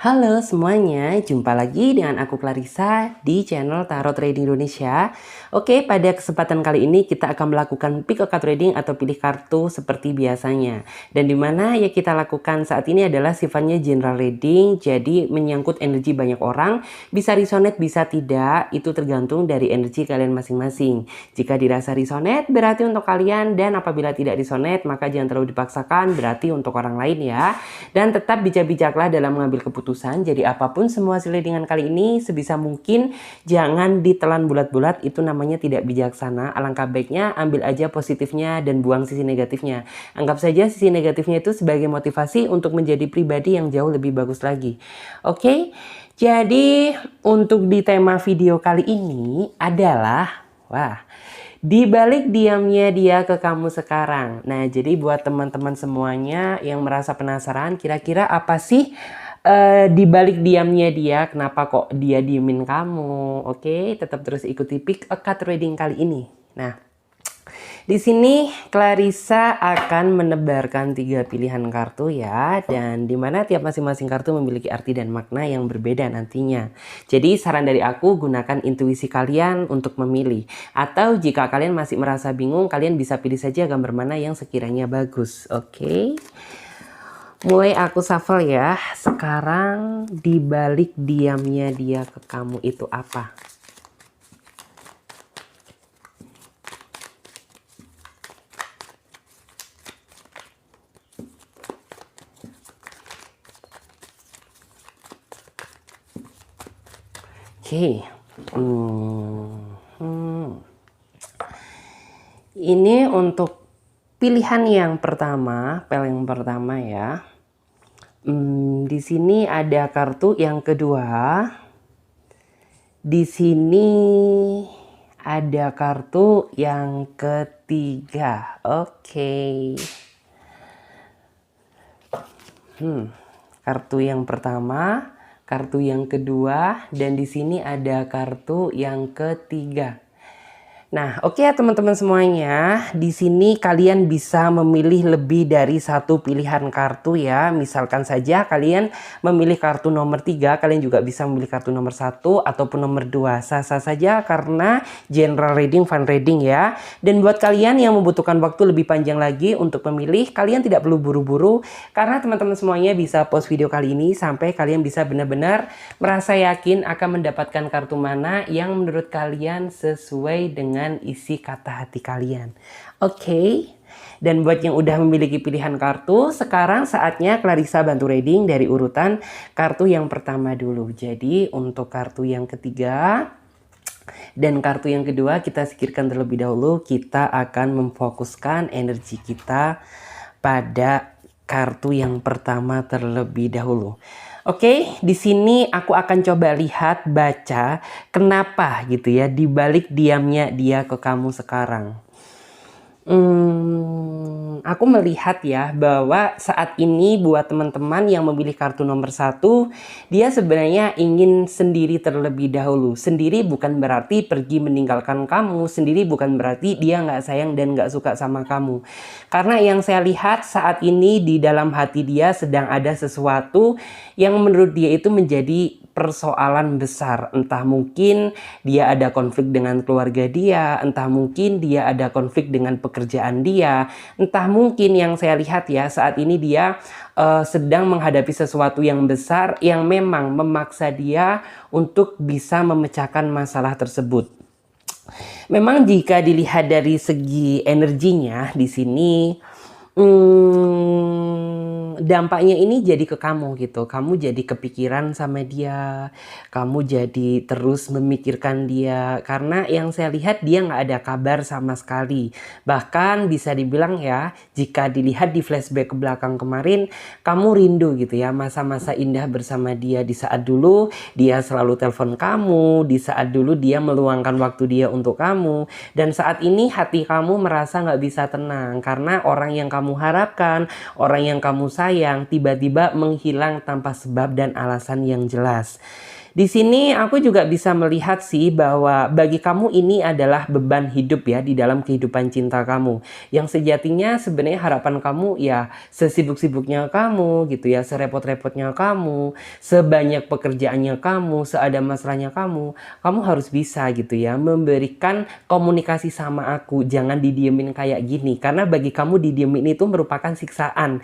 Halo semuanya, jumpa lagi dengan aku Clarissa di channel Tarot Trading Indonesia. Oke, pada kesempatan kali ini kita akan melakukan pick a card reading atau pilih kartu seperti biasanya. Dan dimana ya kita lakukan saat ini adalah sifatnya general reading, jadi menyangkut energi banyak orang, bisa resonate bisa tidak, itu tergantung dari energi kalian masing-masing. Jika dirasa resonate berarti untuk kalian, dan apabila tidak resonate maka jangan terlalu dipaksakan, berarti untuk orang lain ya. Dan tetap bijak-bijaklah dalam mengambil keputusan. Jadi apapun semua hasil readingan kali ini sebisa mungkin jangan ditelan bulat-bulat, itu namanya tidak bijaksana. Alangkah baiknya ambil aja positifnya dan buang sisi negatifnya. Anggap saja sisi negatifnya itu sebagai motivasi untuk menjadi pribadi yang jauh lebih bagus lagi. Oke, jadi untuk di tema video kali ini adalah di balik diamnya dia ke kamu sekarang. Nah, jadi buat teman-teman semuanya yang merasa penasaran, kira-kira apa sih di balik diamnya dia, kenapa kok dia diemin kamu? Oke, tetap terus ikuti pick a card reading kali ini. Nah, di sini Clarissa akan menebarkan 3 pilihan kartu ya, dan dimana tiap masing-masing kartu memiliki arti dan makna yang berbeda nantinya. Jadi saran dari aku, gunakan intuisi kalian untuk memilih. Atau jika kalian masih merasa bingung, kalian bisa pilih saja gambar mana yang sekiranya bagus. Oke. Mulai aku shuffle ya. Sekarang di balik diamnya dia ke kamu itu apa? Oke. Ini untuk pilihan yang pertama, yang pertama ya. Di sini ada kartu yang kedua. Di sini ada kartu yang ketiga. Oke. Kartu yang pertama, kartu yang kedua, dan di sini ada kartu yang ketiga. Nah, oke ya teman-teman semuanya, di sini kalian bisa memilih lebih dari satu pilihan kartu ya. Misalkan saja kalian memilih kartu nomor 3, kalian juga bisa memilih kartu nomor 1 ataupun nomor 2. Sah-sah saja karena general reading, fun reading ya. Dan buat kalian yang membutuhkan waktu lebih panjang lagi untuk memilih, kalian tidak perlu buru-buru karena teman-teman semuanya bisa pause video kali ini sampai kalian bisa benar-benar merasa yakin akan mendapatkan kartu mana yang menurut kalian sesuai dengan isi kata hati kalian. Oke. Dan buat yang udah memiliki pilihan kartu, sekarang saatnya Clarissa bantu reading dari urutan kartu yang pertama dulu. Jadi untuk kartu yang ketiga dan kartu yang kedua kita singkirkan terlebih dahulu. Kita akan memfokuskan energi kita pada kartu yang pertama terlebih dahulu. Oke, di sini aku akan coba lihat, baca kenapa gitu ya di balik diamnya dia ke kamu sekarang. Aku melihat ya bahwa saat ini buat teman-teman yang memilih kartu nomor 1, dia sebenarnya ingin sendiri terlebih dahulu. Sendiri bukan berarti pergi meninggalkan kamu, sendiri bukan berarti dia nggak sayang dan nggak suka sama kamu. Karena yang saya lihat saat ini di dalam hati dia sedang ada sesuatu yang menurut dia itu menjadi persoalan besar. Entah mungkin dia ada konflik dengan keluarga dia, entah mungkin dia ada konflik dengan pekerjaan dia, entah mungkin yang saya lihat ya saat ini dia sedang menghadapi sesuatu yang besar yang memang memaksa dia untuk bisa memecahkan masalah tersebut. Memang jika dilihat dari segi energinya di sini, dampaknya ini jadi ke kamu gitu. Kamu jadi kepikiran sama dia, kamu jadi terus memikirkan dia, karena yang saya lihat dia nggak ada kabar sama sekali. Bahkan bisa dibilang ya, jika dilihat di flashback ke belakang kemarin, kamu rindu gitu ya masa-masa indah bersama dia. Di saat dulu dia selalu telepon kamu, di saat dulu dia meluangkan waktu dia untuk kamu, dan saat ini hati kamu merasa nggak bisa tenang karena orang yang kamu harapkan, orang yang kamu sayang, yang tiba-tiba menghilang tanpa sebab dan alasan yang jelas. Di sini aku juga bisa melihat sih bahwa bagi kamu ini adalah beban hidup ya di dalam kehidupan cinta kamu. Yang sejatinya sebenarnya harapan kamu ya sesibuk-sibuknya kamu gitu ya, serepot-repotnya kamu, sebanyak pekerjaannya kamu, seada masalahnya kamu harus bisa gitu ya memberikan komunikasi sama aku. Jangan didiemin kayak gini, karena bagi kamu didiemin itu merupakan siksaan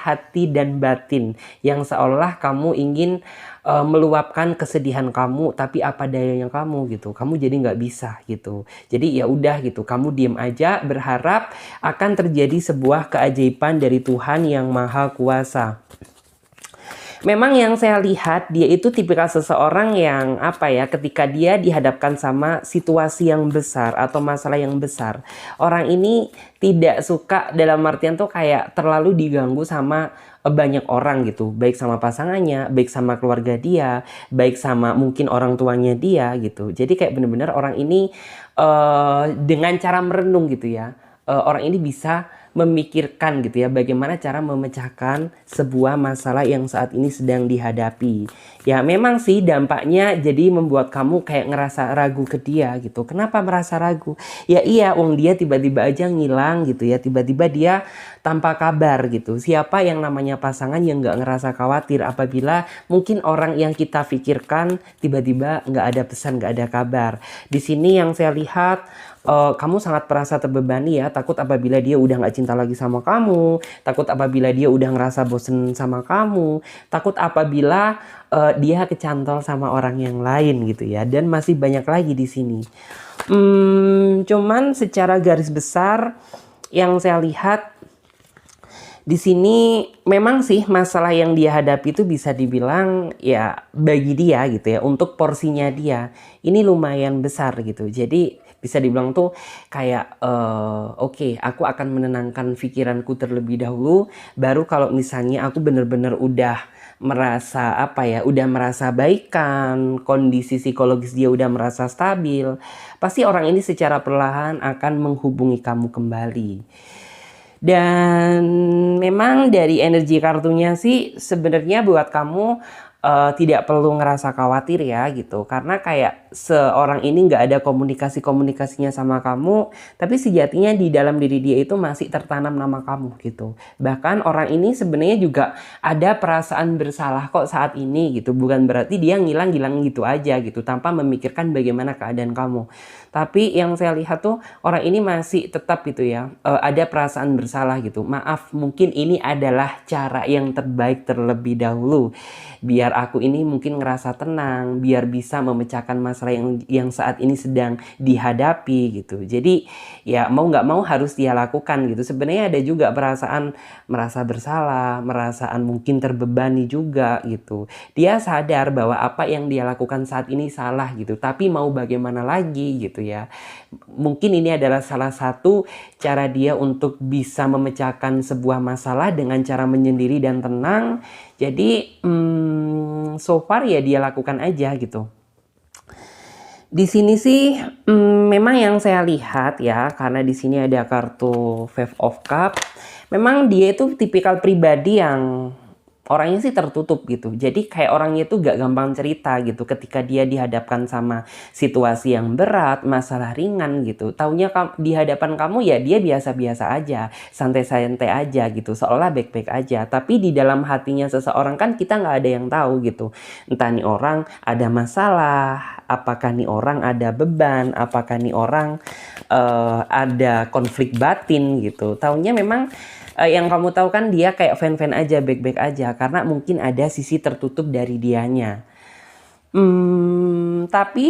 hati dan batin yang seolah kamu ingin meluapkan kesedihan kamu, tapi apa dayanya kamu gitu, kamu jadi nggak bisa gitu. Jadi ya udah gitu, kamu diem aja berharap akan terjadi sebuah keajaiban dari Tuhan yang Maha Kuasa. Memang yang saya lihat dia itu tipikal seseorang yang apa ya, ketika dia dihadapkan sama situasi yang besar atau masalah yang besar, orang ini tidak suka, dalam artian tuh kayak terlalu diganggu sama banyak orang gitu, baik sama pasangannya, baik sama keluarga dia, baik sama mungkin orang tuanya dia gitu. Jadi kayak bener-bener orang ini dengan cara merenung gitu ya, orang ini bisa memikirkan gitu ya bagaimana cara memecahkan sebuah masalah yang saat ini sedang dihadapi. Ya memang sih dampaknya jadi membuat kamu kayak ngerasa ragu ke dia gitu. Kenapa merasa ragu? Ya iya, wong dia tiba-tiba aja ngilang gitu ya, tiba-tiba dia tanpa kabar gitu. Siapa yang namanya pasangan yang nggak ngerasa khawatir apabila mungkin orang yang kita pikirkan tiba-tiba nggak ada pesan, nggak ada kabar. Di sini yang saya lihat kamu sangat merasa terbebani ya, takut apabila dia udah nggak cinta lagi sama kamu, takut apabila dia udah ngerasa bosen sama kamu, takut apabila dia kecantol sama orang yang lain gitu ya, dan masih banyak lagi di sini. Cuman secara garis besar yang saya lihat di sini memang sih masalah yang dia hadapi itu bisa dibilang ya bagi dia gitu ya, untuk porsinya dia ini lumayan besar gitu. Jadi bisa dibilang tuh kayak oke, aku akan menenangkan pikiranku terlebih dahulu, baru kalau misalnya aku bener-bener udah merasa apa ya, udah merasa baikan, kondisi psikologis dia udah merasa stabil, pasti orang ini secara perlahan akan menghubungi kamu kembali. Dan memang dari energi kartunya sih sebenarnya buat kamu tidak perlu ngerasa khawatir ya gitu, karena kayak seorang ini nggak ada komunikasinya sama kamu, tapi sejatinya di dalam diri dia itu masih tertanam nama kamu gitu. Bahkan orang ini sebenarnya juga ada perasaan bersalah kok saat ini gitu, bukan berarti dia ngilang gitu aja gitu tanpa memikirkan bagaimana keadaan kamu. Tapi yang saya lihat tuh orang ini masih tetap gitu ya, ada perasaan bersalah gitu. Maaf, mungkin ini adalah cara yang terbaik terlebih dahulu, biar aku ini mungkin ngerasa tenang, biar bisa memecahkan masalah yang saat ini sedang dihadapi gitu. Jadi ya mau nggak mau harus dia lakukan gitu. Sebenarnya ada juga perasaan merasa bersalah, merasaan mungkin terbebani juga gitu. Dia sadar bahwa apa yang dia lakukan saat ini salah gitu, tapi mau bagaimana lagi gitu ya. Mungkin ini adalah salah satu cara dia untuk bisa memecahkan sebuah masalah dengan cara menyendiri dan tenang. Jadi so far ya dia lakukan aja gitu. Di sini sih memang yang saya lihat ya, karena di sini ada kartu Five of Cups. Memang dia itu tipikal pribadi yang orangnya sih tertutup gitu. Jadi kayak orangnya itu gak gampang cerita gitu ketika dia dihadapkan sama situasi yang berat, masalah ringan gitu. Taunya di hadapan kamu ya dia biasa-biasa aja, santai-santai aja gitu, seolah baik-baik aja. Tapi di dalam hatinya seseorang kan kita gak ada yang tahu gitu. Entah nih orang ada masalah, apakah nih orang ada beban, apakah nih orang ada konflik batin gitu. Taunya memang yang kamu tahu kan dia kayak fan-fan aja, baik-baik aja, karena mungkin ada sisi tertutup dari dianya. Tapi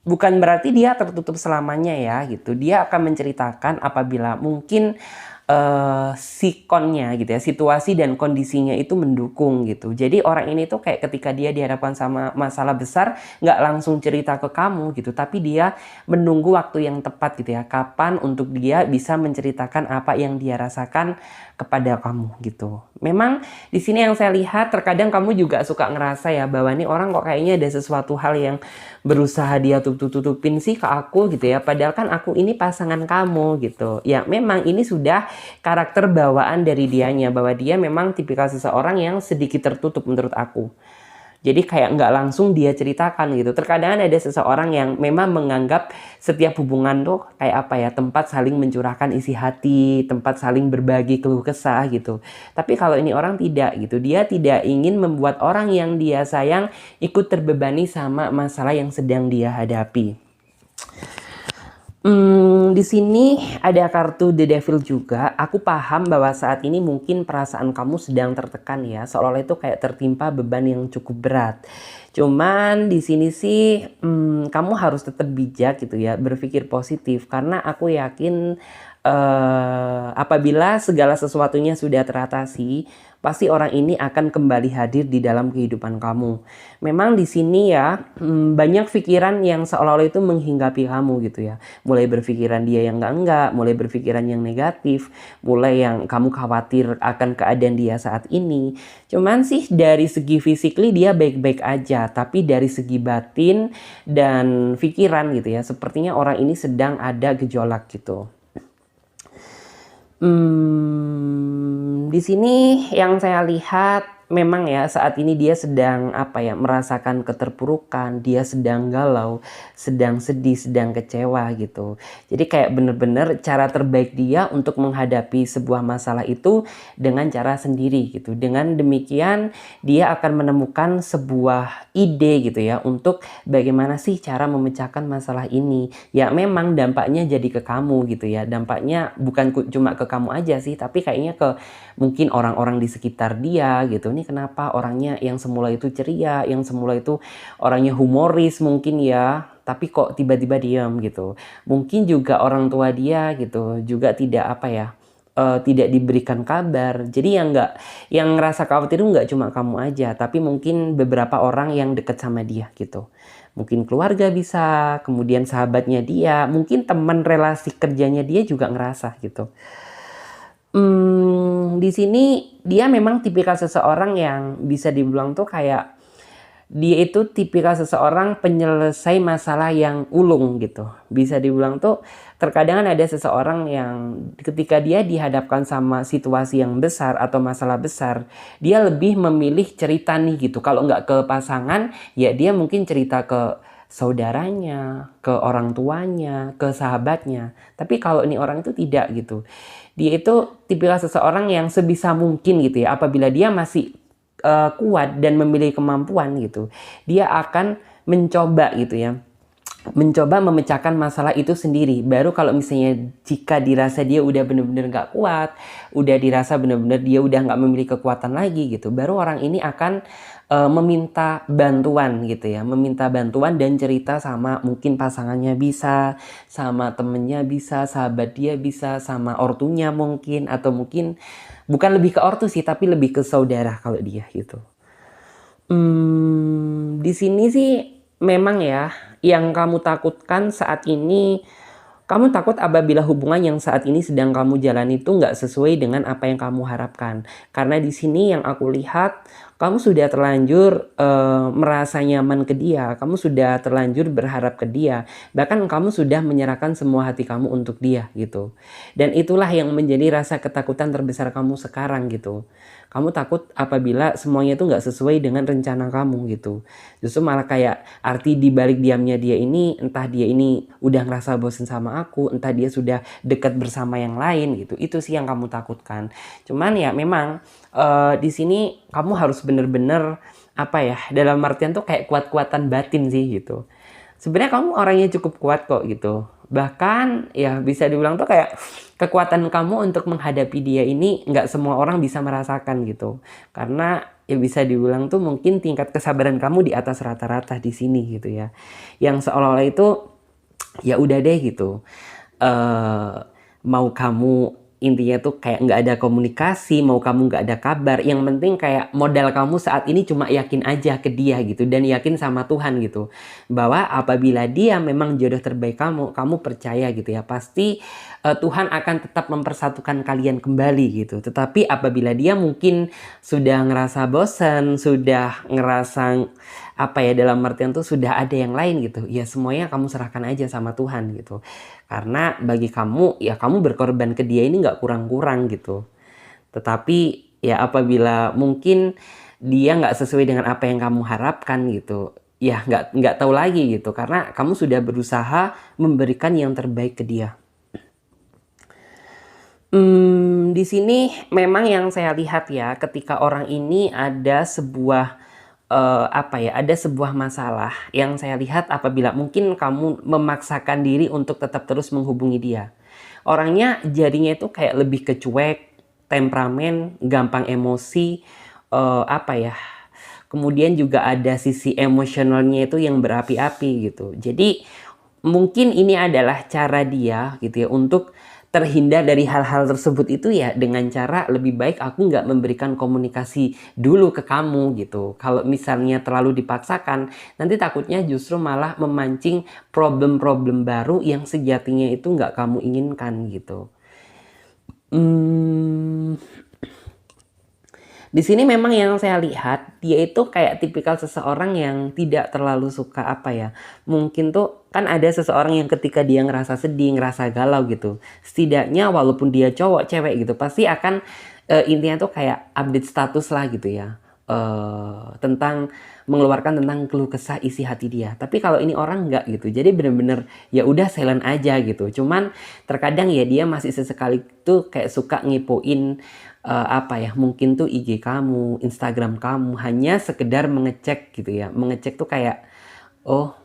bukan berarti dia tertutup selamanya ya gitu. Dia akan menceritakan apabila mungkin sikonnya gitu ya, situasi dan kondisinya itu mendukung gitu. Jadi orang ini tuh kayak ketika dia dihadapkan sama masalah besar nggak langsung cerita ke kamu gitu, tapi dia menunggu waktu yang tepat gitu ya, kapan untuk dia bisa menceritakan apa yang dia rasakan kepada kamu gitu. Memang di sini yang saya lihat terkadang kamu juga suka ngerasa ya bahwa nih orang kok kayaknya ada sesuatu hal yang berusaha dia tutupin sih ke aku gitu ya. Padahal kan aku ini pasangan kamu gitu. Ya memang ini sudah karakter bawaan dari dianya, bahwa dia memang tipikal seseorang yang sedikit tertutup menurut aku. Jadi kayak nggak langsung dia ceritakan gitu. Terkadang ada seseorang yang memang menganggap setiap hubungan tuh kayak apa ya, tempat saling mencurahkan isi hati, tempat saling berbagi keluh kesah gitu. Tapi kalau ini orang tidak gitu. Dia tidak ingin membuat orang yang dia sayang ikut terbebani sama masalah yang sedang dia hadapi. Di sini ada kartu The Devil juga. Aku paham bahwa saat ini mungkin perasaan kamu sedang tertekan ya, seolah-olah itu kayak tertimpa beban yang cukup berat. Cuman di sini sih kamu harus tetap bijak gitu ya, berpikir positif karena aku yakin apabila segala sesuatunya sudah teratasi, pasti orang ini akan kembali hadir di dalam kehidupan kamu. Memang di sini ya banyak pikiran yang seolah-olah itu menghinggapi kamu gitu ya. Mulai berpikiran dia yang enggak, mulai berpikiran yang negatif, mulai yang kamu khawatir akan keadaan dia saat ini. Cuman sih dari segi physically dia baik-baik aja, tapi dari segi batin dan pikiran gitu ya, sepertinya orang ini sedang ada gejolak gitu. Di sini yang saya lihat memang ya saat ini dia sedang apa ya, merasakan keterpurukan, dia sedang galau, sedang sedih, sedang kecewa gitu. Jadi kayak bener-bener cara terbaik dia untuk menghadapi sebuah masalah itu dengan cara sendiri gitu. Dengan demikian dia akan menemukan sebuah ide gitu ya untuk bagaimana sih cara memecahkan masalah ini. Ya memang dampaknya jadi ke kamu gitu ya. Dampaknya bukan cuma ke kamu aja sih, tapi kayaknya ke mungkin orang-orang di sekitar dia gitu. Ini kenapa orangnya yang semula itu ceria, yang semula itu orangnya humoris mungkin ya, tapi kok tiba-tiba diam gitu. Mungkin juga orang tua dia gitu juga tidak apa ya, tidak diberikan kabar. Jadi yang ngerasa khawatir itu nggak cuma kamu aja, tapi mungkin beberapa orang yang dekat sama dia gitu. Mungkin keluarga bisa, kemudian sahabatnya dia, mungkin teman relasi kerjanya dia juga ngerasa gitu. Di sini dia memang tipikal seseorang yang bisa dibilang tuh kayak dia itu tipikal seseorang penyelesai masalah yang ulung gitu. Bisa dibilang tuh terkadang ada seseorang yang ketika dia dihadapkan sama situasi yang besar atau masalah besar, dia lebih memilih cerita nih gitu. Kalau nggak ke pasangan, ya dia mungkin cerita ke saudaranya, ke orang tuanya, ke sahabatnya. Tapi kalau ini orang itu tidak gitu. Dia itu tipikal seseorang yang sebisa mungkin gitu ya, apabila dia masih kuat dan memiliki kemampuan gitu, dia akan mencoba gitu ya, mencoba memecahkan masalah itu sendiri. Baru kalau misalnya jika dirasa dia udah bener-bener gak kuat, udah dirasa bener-bener dia udah gak memiliki kekuatan lagi gitu, baru orang ini akan meminta bantuan gitu ya, meminta bantuan dan cerita sama mungkin pasangannya bisa, sama temennya bisa, sahabat dia bisa, sama ortunya mungkin, atau mungkin bukan lebih ke ortu sih, tapi lebih ke saudara kalau dia gitu. Di sini sih memang ya, yang kamu takutkan saat ini, kamu takut apabila hubungan yang saat ini sedang kamu jalani itu nggak sesuai dengan apa yang kamu harapkan. Karena di sini yang aku lihat, kamu sudah terlanjur merasa nyaman ke dia, kamu sudah terlanjur berharap ke dia, bahkan kamu sudah menyerahkan semua hati kamu untuk dia gitu. Dan itulah yang menjadi rasa ketakutan terbesar kamu sekarang gitu. Kamu takut apabila semuanya itu nggak sesuai dengan rencana kamu gitu. Justru malah kayak arti dibalik diamnya dia ini, entah dia ini udah ngerasa bosen sama aku, entah dia sudah dekat bersama yang lain gitu. Itu sih yang kamu takutkan. Cuman ya memang di sini kamu harus bener-bener apa ya, dalam artian tuh kayak kuat-kuatan batin sih gitu. Sebenarnya kamu orangnya cukup kuat kok gitu. Bahkan ya bisa dibilang tuh kayak kekuatan kamu untuk menghadapi dia ini nggak semua orang bisa merasakan gitu. Karena ya bisa dibilang tuh mungkin tingkat kesabaran kamu di atas rata-rata di sini gitu ya. Yang seolah-olah itu ya udah deh gitu. Mau kamu intinya tuh kayak nggak ada komunikasi, mau kamu nggak ada kabar, yang penting kayak modal kamu saat ini cuma yakin aja ke dia gitu, dan yakin sama Tuhan gitu, bahwa apabila dia memang jodoh terbaik kamu percaya gitu ya, pasti Tuhan akan tetap mempersatukan kalian kembali gitu. Tetapi apabila dia mungkin sudah ngerasa bosan, sudah ngerasa apa ya, dalam artian tuh sudah ada yang lain gitu, ya semuanya kamu serahkan aja sama Tuhan gitu. Karena bagi kamu, ya kamu berkorban ke dia ini nggak kurang-kurang gitu. Tetapi ya apabila mungkin dia nggak sesuai dengan apa yang kamu harapkan gitu, ya nggak tahu lagi gitu, karena kamu sudah berusaha memberikan yang terbaik ke dia. Di sini memang yang saya lihat ya, ketika orang ini ada sebuah apa ya, ada sebuah masalah yang saya lihat apabila mungkin kamu memaksakan diri untuk tetap terus menghubungi dia. Orangnya jadinya itu kayak lebih ke cuek, temperamen, gampang emosi, apa ya, kemudian juga ada sisi emosionalnya itu yang berapi-api gitu. Jadi mungkin ini adalah cara dia gitu ya untuk terhindar dari hal-hal tersebut itu ya dengan cara lebih baik aku nggak memberikan komunikasi dulu ke kamu gitu. Kalau misalnya terlalu dipaksakan, nanti takutnya justru malah memancing problem-problem baru yang sejatinya itu nggak kamu inginkan gitu. Di sini memang yang saya lihat, dia itu kayak tipikal seseorang yang tidak terlalu suka apa ya. Mungkin tuh kan ada seseorang yang ketika dia ngerasa sedih, ngerasa galau gitu. Setidaknya walaupun dia cowok, cewek gitu, pasti akan intinya tuh kayak update status lah gitu ya. Tentang mengeluarkan tentang keluh kesah isi hati dia. Tapi kalau ini orang enggak gitu. Jadi bener-bener ya udah silent aja gitu. Cuman terkadang ya dia masih sesekali tuh kayak suka ngepoin apa ya, mungkin tuh IG kamu, Instagram kamu, hanya sekedar mengecek gitu ya. Mengecek tuh kayak, oh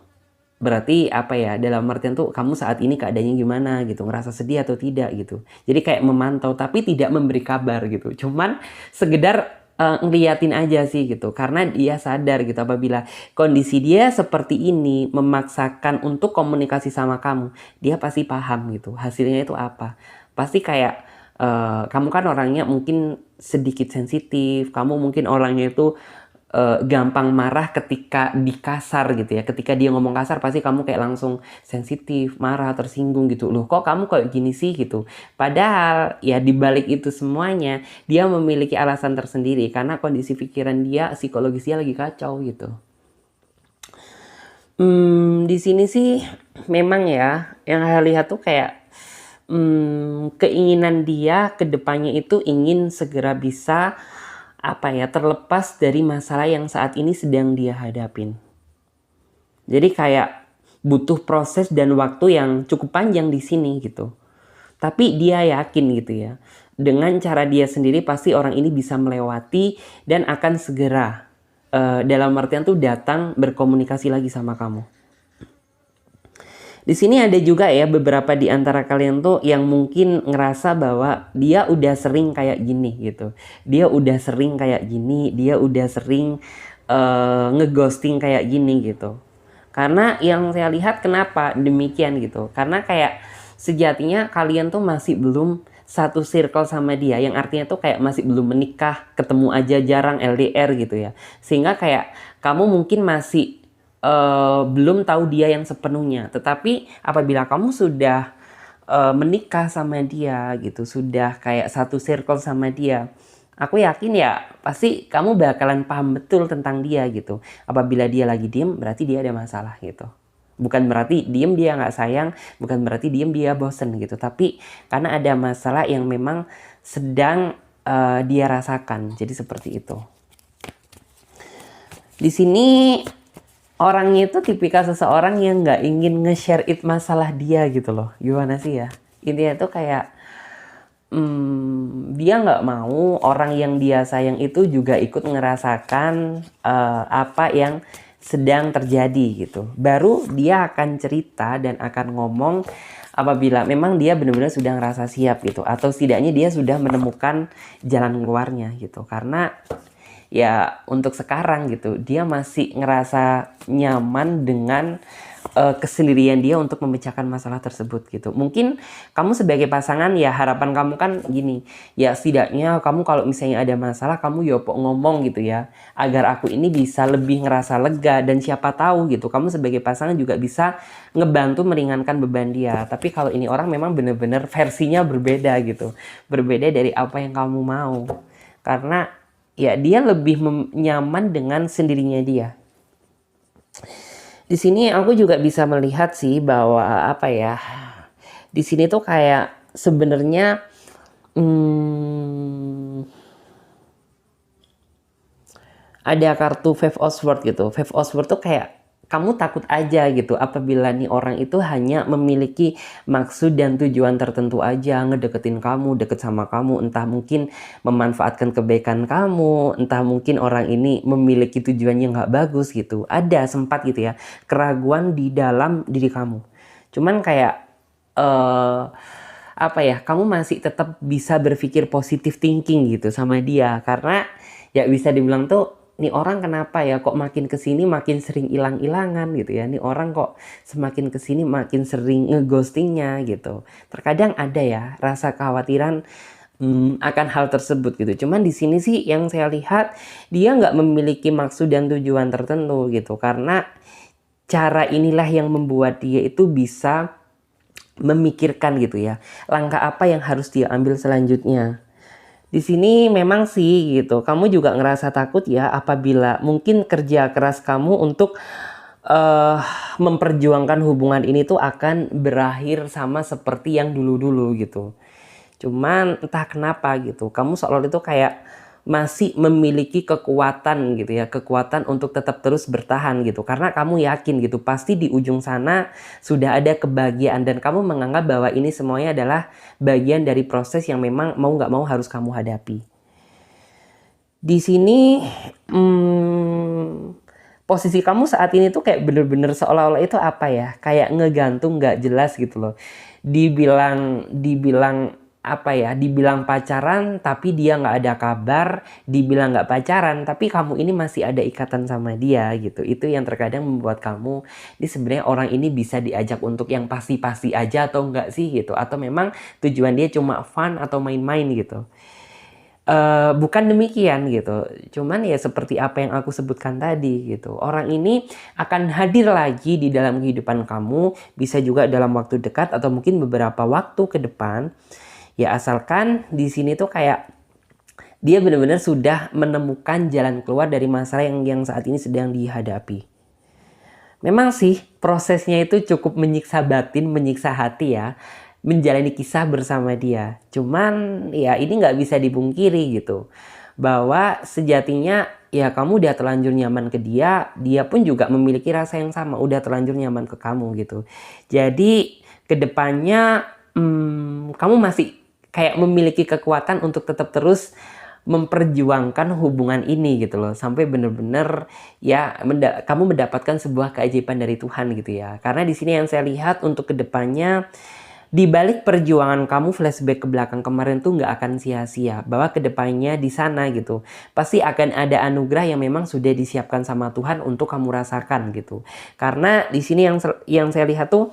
berarti apa ya, dalam artian tuh kamu saat ini keadaannya gimana gitu, ngerasa sedih atau tidak gitu. Jadi kayak memantau tapi tidak memberi kabar gitu. Cuman sekedar ngeliatin aja sih gitu. Karena dia sadar gitu apabila kondisi dia seperti ini memaksakan untuk komunikasi sama kamu, dia pasti paham gitu hasilnya itu apa. Pasti kayak kamu kan orangnya mungkin sedikit sensitif, kamu mungkin orangnya itu gampang marah ketika dikasar gitu ya. Ketika dia ngomong kasar pasti kamu kayak langsung sensitif, marah, tersinggung gitu. Loh kok kamu kayak gini sih gitu. Padahal ya dibalik itu semuanya dia memiliki alasan tersendiri karena kondisi pikiran dia, psikologisnya lagi kacau gitu. Di sini sih memang ya yang saya lihat tuh kayak keinginan dia ke depannya itu ingin segera bisa apa ya, terlepas dari masalah yang saat ini sedang dia hadapin. Jadi kayak butuh proses dan waktu yang cukup panjang di sini gitu. Tapi dia yakin gitu ya, dengan cara dia sendiri pasti orang ini bisa melewati dan akan segera dalam artian tuh datang berkomunikasi lagi sama kamu. Di sini ada juga ya beberapa di antara kalian tuh yang mungkin ngerasa bahwa dia udah sering kayak gini gitu. Dia udah sering kayak gini, dia udah sering ngeghosting kayak gini gitu. Karena yang saya lihat kenapa demikian gitu. Karena kayak sejatinya kalian tuh masih belum satu circle sama dia, yang artinya tuh kayak masih belum menikah, ketemu aja jarang, LDR gitu ya. Sehingga kayak kamu mungkin masih belum tahu dia yang sepenuhnya. Tetapi apabila kamu sudah menikah sama dia gitu, sudah kayak satu circle sama dia, aku yakin ya pasti kamu bakalan paham betul tentang dia gitu. Apabila dia lagi diem, berarti dia ada masalah gitu. Bukan berarti diem dia nggak sayang, bukan berarti diem dia bosen gitu. Tapi karena ada masalah yang memang sedang dia rasakan. Jadi seperti itu. Di sini orangnya itu tipikal seseorang yang nggak ingin nge-share it masalah dia gitu loh. Gimana sih ya? Intinya tuh kayak dia nggak mau orang yang dia sayang itu juga ikut ngerasakan apa yang sedang terjadi gitu. Baru dia akan cerita dan akan ngomong apabila memang dia benar-benar sudah ngerasa siap gitu. Atau setidaknya dia sudah menemukan jalan keluarnya gitu. Karena ya untuk sekarang gitu dia masih ngerasa nyaman dengan kesendirian dia untuk memecahkan masalah tersebut gitu. Mungkin kamu sebagai pasangan ya harapan kamu kan gini, ya setidaknya kamu kalau misalnya ada masalah kamu ya ngomong gitu ya, agar aku ini bisa lebih ngerasa lega, dan siapa tahu gitu kamu sebagai pasangan juga bisa ngebantu meringankan beban dia. Tapi kalau ini orang memang bener-bener versinya berbeda gitu, berbeda dari apa yang kamu mau, karena ya dia lebih nyaman dengan sendirinya dia. Di sini aku juga bisa melihat sih bahwa apa ya, di sini tuh kayak sebenarnya ada kartu Five of Swords gitu. Five of Swords tuh kayak kamu takut aja gitu apabila nih orang itu hanya memiliki maksud dan tujuan tertentu aja ngedeketin kamu, deket sama kamu, entah mungkin memanfaatkan kebaikan kamu, entah mungkin orang ini memiliki tujuan yang nggak bagus gitu. Ada sempat gitu ya keraguan di dalam diri kamu. Cuman kayak apa ya, kamu masih tetap bisa berpikir positive thinking gitu sama dia, karena ya bisa dibilang tuh nih orang kenapa ya kok makin kesini makin sering hilang-hilangan gitu ya, nih orang kok semakin kesini makin sering ngeghostingnya gitu. Terkadang ada ya rasa kekhawatiran akan hal tersebut gitu. Cuman di sini sih yang saya lihat dia nggak memiliki maksud dan tujuan tertentu gitu, karena cara inilah yang membuat dia itu bisa memikirkan gitu ya langkah apa yang harus dia ambil selanjutnya. Di sini memang sih gitu, kamu juga ngerasa takut ya apabila mungkin kerja keras kamu untuk memperjuangkan hubungan ini tuh akan berakhir sama seperti yang dulu-dulu gitu. Cuman entah kenapa gitu, kamu seolah itu kayak masih memiliki kekuatan gitu ya, kekuatan untuk tetap terus bertahan gitu, karena kamu yakin gitu pasti di ujung sana sudah ada kebahagiaan, dan kamu menganggap bahwa ini semuanya adalah bagian dari proses yang memang mau nggak mau harus kamu hadapi. Di sini posisi kamu saat ini tuh kayak bener-bener seolah-olah itu apa ya, kayak ngegantung nggak jelas gitu loh. Dibilang apa ya, dibilang pacaran tapi dia nggak ada kabar, dibilang nggak pacaran tapi kamu ini masih ada ikatan sama dia gitu. Itu yang terkadang membuat kamu ini sebenarnya orang ini bisa diajak untuk yang pasti-pasti aja atau enggak sih gitu, atau memang tujuan dia cuma fun atau main-main gitu. Bukan demikian gitu, cuman ya seperti apa yang aku sebutkan tadi gitu, orang ini akan hadir lagi di dalam kehidupan kamu, bisa juga dalam waktu dekat atau mungkin beberapa waktu ke depan. Ya asalkan di sini tuh kayak dia benar-benar sudah menemukan jalan keluar dari masalah yang saat ini sedang dihadapi. Memang sih prosesnya itu cukup menyiksa batin, menyiksa hati ya, menjalani kisah bersama dia. Cuman ya ini nggak bisa dipungkiri gitu, bahwa sejatinya ya kamu udah terlanjur nyaman ke dia, dia pun juga memiliki rasa yang sama, udah terlanjur nyaman ke kamu gitu. Jadi kedepannya kamu masih kayak memiliki kekuatan untuk tetap terus memperjuangkan hubungan ini gitu loh, sampai bener-bener ya kamu mendapatkan sebuah keajaiban dari Tuhan gitu ya. Karena di sini yang saya lihat untuk kedepannya, di balik perjuangan kamu flashback ke belakang kemarin tuh nggak akan sia-sia, bahwa kedepannya di sana gitu pasti akan ada anugerah yang memang sudah disiapkan sama Tuhan untuk kamu rasakan gitu. Karena di sini yang saya lihat tuh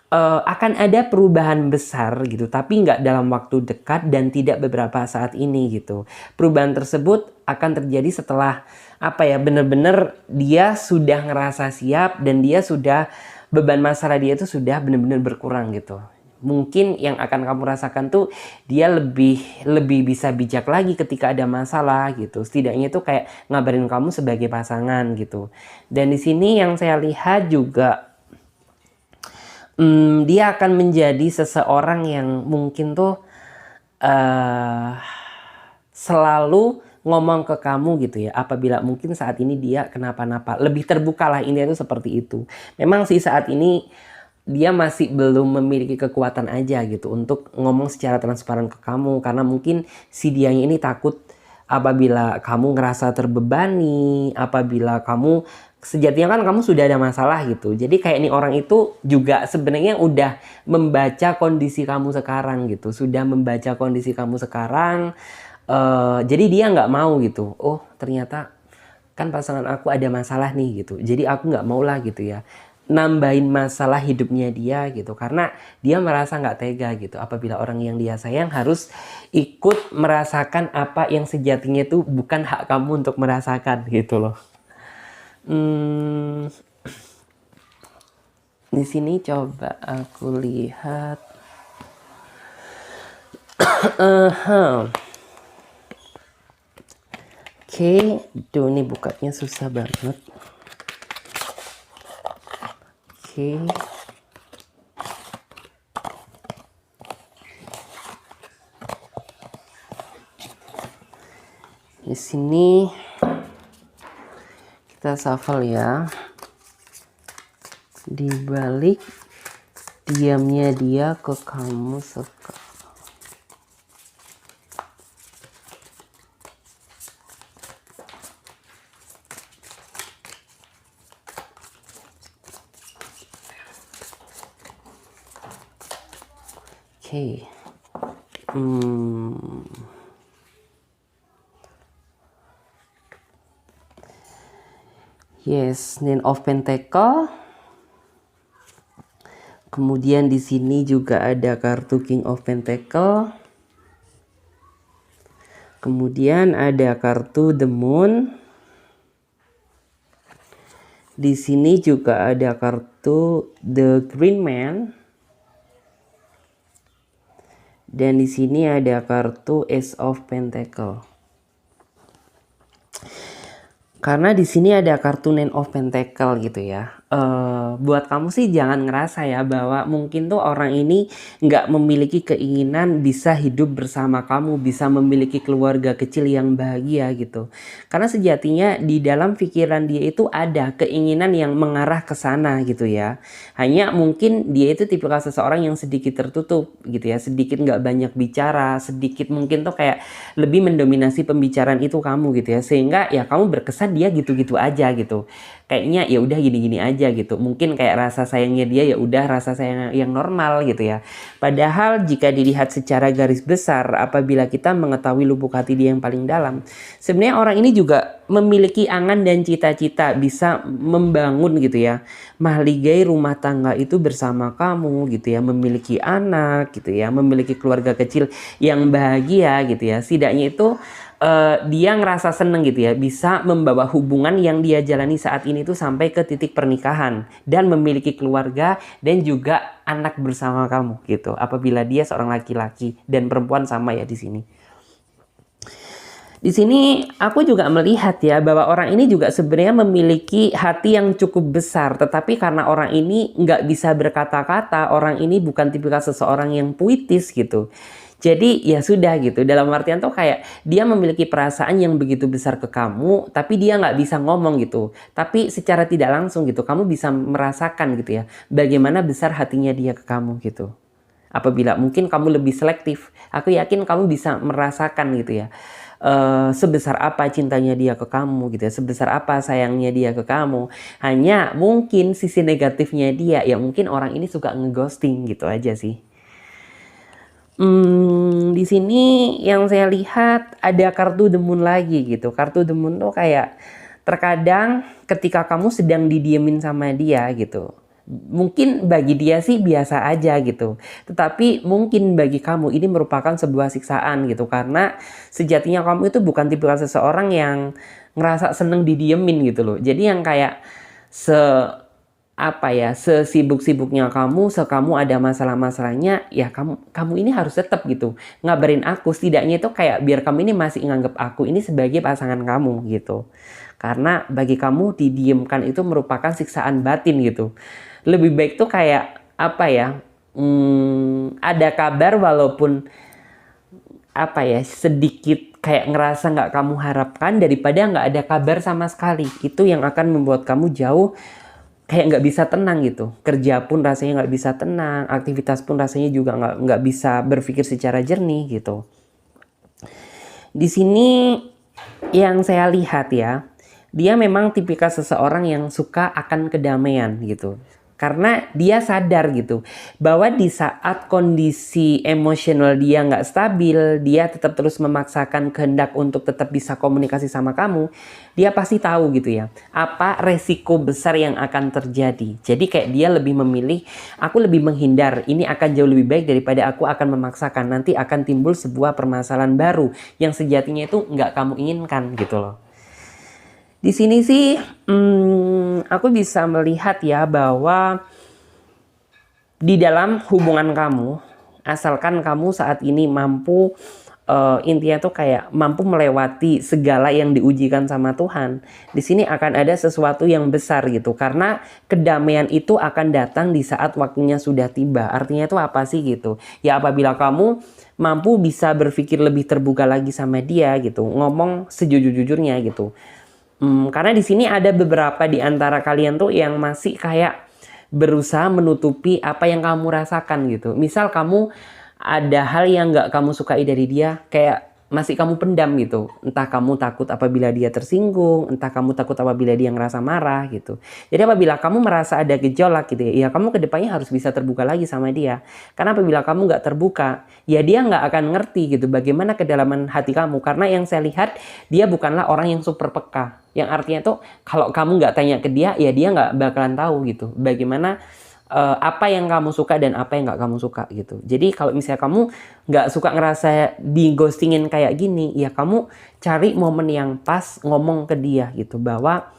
akan ada perubahan besar gitu, tapi nggak dalam waktu dekat dan tidak beberapa saat ini gitu. Perubahan tersebut akan terjadi setelah apa ya, bener-bener dia sudah ngerasa siap dan dia sudah, beban masalah dia itu sudah bener-bener berkurang gitu. Mungkin yang akan kamu rasakan tuh dia lebih bisa bijak lagi ketika ada masalah gitu. Setidaknya itu kayak ngabarin kamu sebagai pasangan gitu. Dan di sini yang saya lihat juga dia akan menjadi seseorang yang mungkin tuh selalu ngomong ke kamu gitu ya, apabila mungkin saat ini dia kenapa-napa. Lebih terbuka lah, ini tuh seperti itu. Memang sih saat ini dia masih belum memiliki kekuatan aja gitu untuk ngomong secara transparan ke kamu, karena mungkin si dianya ini takut apabila kamu ngerasa terbebani, apabila kamu sejatinya kan kamu sudah ada masalah gitu. Jadi kayak nih orang itu juga sebenarnya udah membaca kondisi kamu sekarang gitu, sudah membaca kondisi kamu sekarang. Jadi dia nggak mau gitu. Oh ternyata kan pasangan aku ada masalah nih gitu. Jadi aku nggak mau lah gitu ya nambahin masalah hidupnya dia gitu, karena dia merasa nggak tega gitu apabila orang yang dia sayang harus ikut merasakan apa yang sejatinya itu bukan hak kamu untuk merasakan gitu loh. Di sini coba aku lihat. Oke, ini bukanya susah banget. Oke. Di sini kita shuffle ya. Di balik diamnya dia ke kamu sekarang. Oke. Yes, Nine of Pentacle. Kemudian di sini juga ada kartu King of Pentacle. Kemudian ada kartu The Moon. Di sini juga ada kartu The Green Man. Dan di sini ada kartu Ace of Pentacle. Karena di sini ada kartu Nine of Pentacle gitu ya. Buat kamu sih jangan ngerasa ya bahwa mungkin tuh orang ini nggak memiliki keinginan bisa hidup bersama kamu, bisa memiliki keluarga kecil yang bahagia gitu. Karena sejatinya di dalam pikiran dia itu ada keinginan yang mengarah ke sana gitu ya. Hanya mungkin dia itu tipikal seseorang yang sedikit tertutup gitu ya, sedikit nggak banyak bicara, sedikit mungkin tuh kayak lebih mendominasi pembicaraan itu kamu gitu ya, sehingga ya kamu berkesan dia gitu-gitu aja gitu. Kayaknya ya udah gini-gini aja gitu. Mungkin kayak rasa sayangnya dia ya udah rasa sayang yang normal gitu ya. Padahal jika dilihat secara garis besar, apabila kita mengetahui lubuk hati dia yang paling dalam, sebenarnya orang ini juga memiliki angan dan cita-cita bisa membangun gitu ya, mahligai rumah tangga itu bersama kamu gitu ya, memiliki anak gitu ya, memiliki keluarga kecil yang bahagia gitu ya. Setidaknya itu dia ngerasa seneng gitu ya, bisa membawa hubungan yang dia jalani saat ini tuh sampai ke titik pernikahan dan memiliki keluarga dan juga anak bersama kamu gitu. Apabila dia seorang laki-laki dan perempuan sama ya di sini. Di sini aku juga melihat ya bahwa orang ini juga sebenarnya memiliki hati yang cukup besar, tetapi karena orang ini nggak bisa berkata-kata, orang ini bukan tipikal seseorang yang puitis gitu. Jadi ya sudah gitu, dalam artian tuh kayak dia memiliki perasaan yang begitu besar ke kamu, tapi dia nggak bisa ngomong gitu. Tapi secara tidak langsung gitu, kamu bisa merasakan gitu ya, bagaimana besar hatinya dia ke kamu gitu. Apabila mungkin kamu lebih selektif, aku yakin kamu bisa merasakan gitu ya, sebesar apa cintanya dia ke kamu gitu ya, sebesar apa sayangnya dia ke kamu. Hanya mungkin sisi negatifnya dia, ya mungkin orang ini suka ngeghosting gitu aja sih. Di sini yang saya lihat ada kartu The Moon lagi gitu. Kartu The Moon tuh kayak terkadang ketika kamu sedang didiemin sama dia gitu, mungkin bagi dia sih biasa aja gitu, tetapi mungkin bagi kamu ini merupakan sebuah siksaan gitu, karena sejatinya kamu itu bukan tipe seseorang yang ngerasa seneng didiemin gitu loh. Jadi yang kayak sesibuk-sibuknya kamu, kamu ada masalah-masalahnya, ya kamu ini harus tetap gitu ngabarin aku. Setidaknya itu kayak biar kamu ini masih nganggep aku ini sebagai pasangan kamu gitu. Karena bagi kamu didiemkan itu merupakan siksaan batin gitu. Lebih baik tuh kayak ada kabar walaupun sedikit kayak ngerasa nggak kamu harapkan, daripada nggak ada kabar sama sekali. Itu yang akan membuat kamu jauh kayak nggak bisa tenang gitu. Kerja pun rasanya nggak bisa tenang, aktivitas pun rasanya juga nggak bisa berpikir secara jernih gitu. Di sini yang saya lihat ya, dia memang tipikal seseorang yang suka akan kedamaian gitu. Karena dia sadar gitu bahwa di saat kondisi emosional dia nggak stabil, dia tetap terus memaksakan kehendak untuk tetap bisa komunikasi sama kamu, dia pasti tahu gitu ya apa resiko besar yang akan terjadi. Jadi kayak dia lebih memilih, aku lebih menghindar, ini akan jauh lebih baik daripada aku akan memaksakan, nanti akan timbul sebuah permasalahan baru yang sejatinya itu nggak kamu inginkan gitu loh. Di sini sih aku bisa melihat ya bahwa di dalam hubungan kamu, asalkan kamu saat ini mampu intinya tuh kayak mampu melewati segala yang diujikan sama Tuhan. Di sini akan ada sesuatu yang besar gitu, karena kedamaian itu akan datang di saat waktunya sudah tiba. Artinya itu apa sih gitu? Ya apabila kamu mampu bisa berpikir lebih terbuka lagi sama dia gitu, ngomong sejujur-jujurnya gitu. Karena di sini ada beberapa di antara kalian tuh yang masih kayak berusaha menutupi apa yang kamu rasakan gitu. Misal kamu ada hal yang nggak kamu sukai dari dia, kayak masih kamu pendam gitu. Entah kamu takut apabila dia tersinggung, entah kamu takut apabila dia ngerasa marah gitu. Jadi apabila kamu merasa ada gejolak gitu ya kamu kedepannya harus bisa terbuka lagi sama dia. Karena apabila kamu nggak terbuka, ya dia nggak akan ngerti gitu bagaimana kedalaman hati kamu. Karena yang saya lihat, dia bukanlah orang yang super peka. Yang artinya tuh kalau kamu nggak tanya ke dia, ya dia nggak bakalan tahu gitu bagaimana apa yang kamu suka dan apa yang nggak kamu suka gitu. Jadi kalau misalnya kamu nggak suka ngerasa di ghostingin kayak gini, ya kamu cari momen yang pas ngomong ke dia gitu bahwa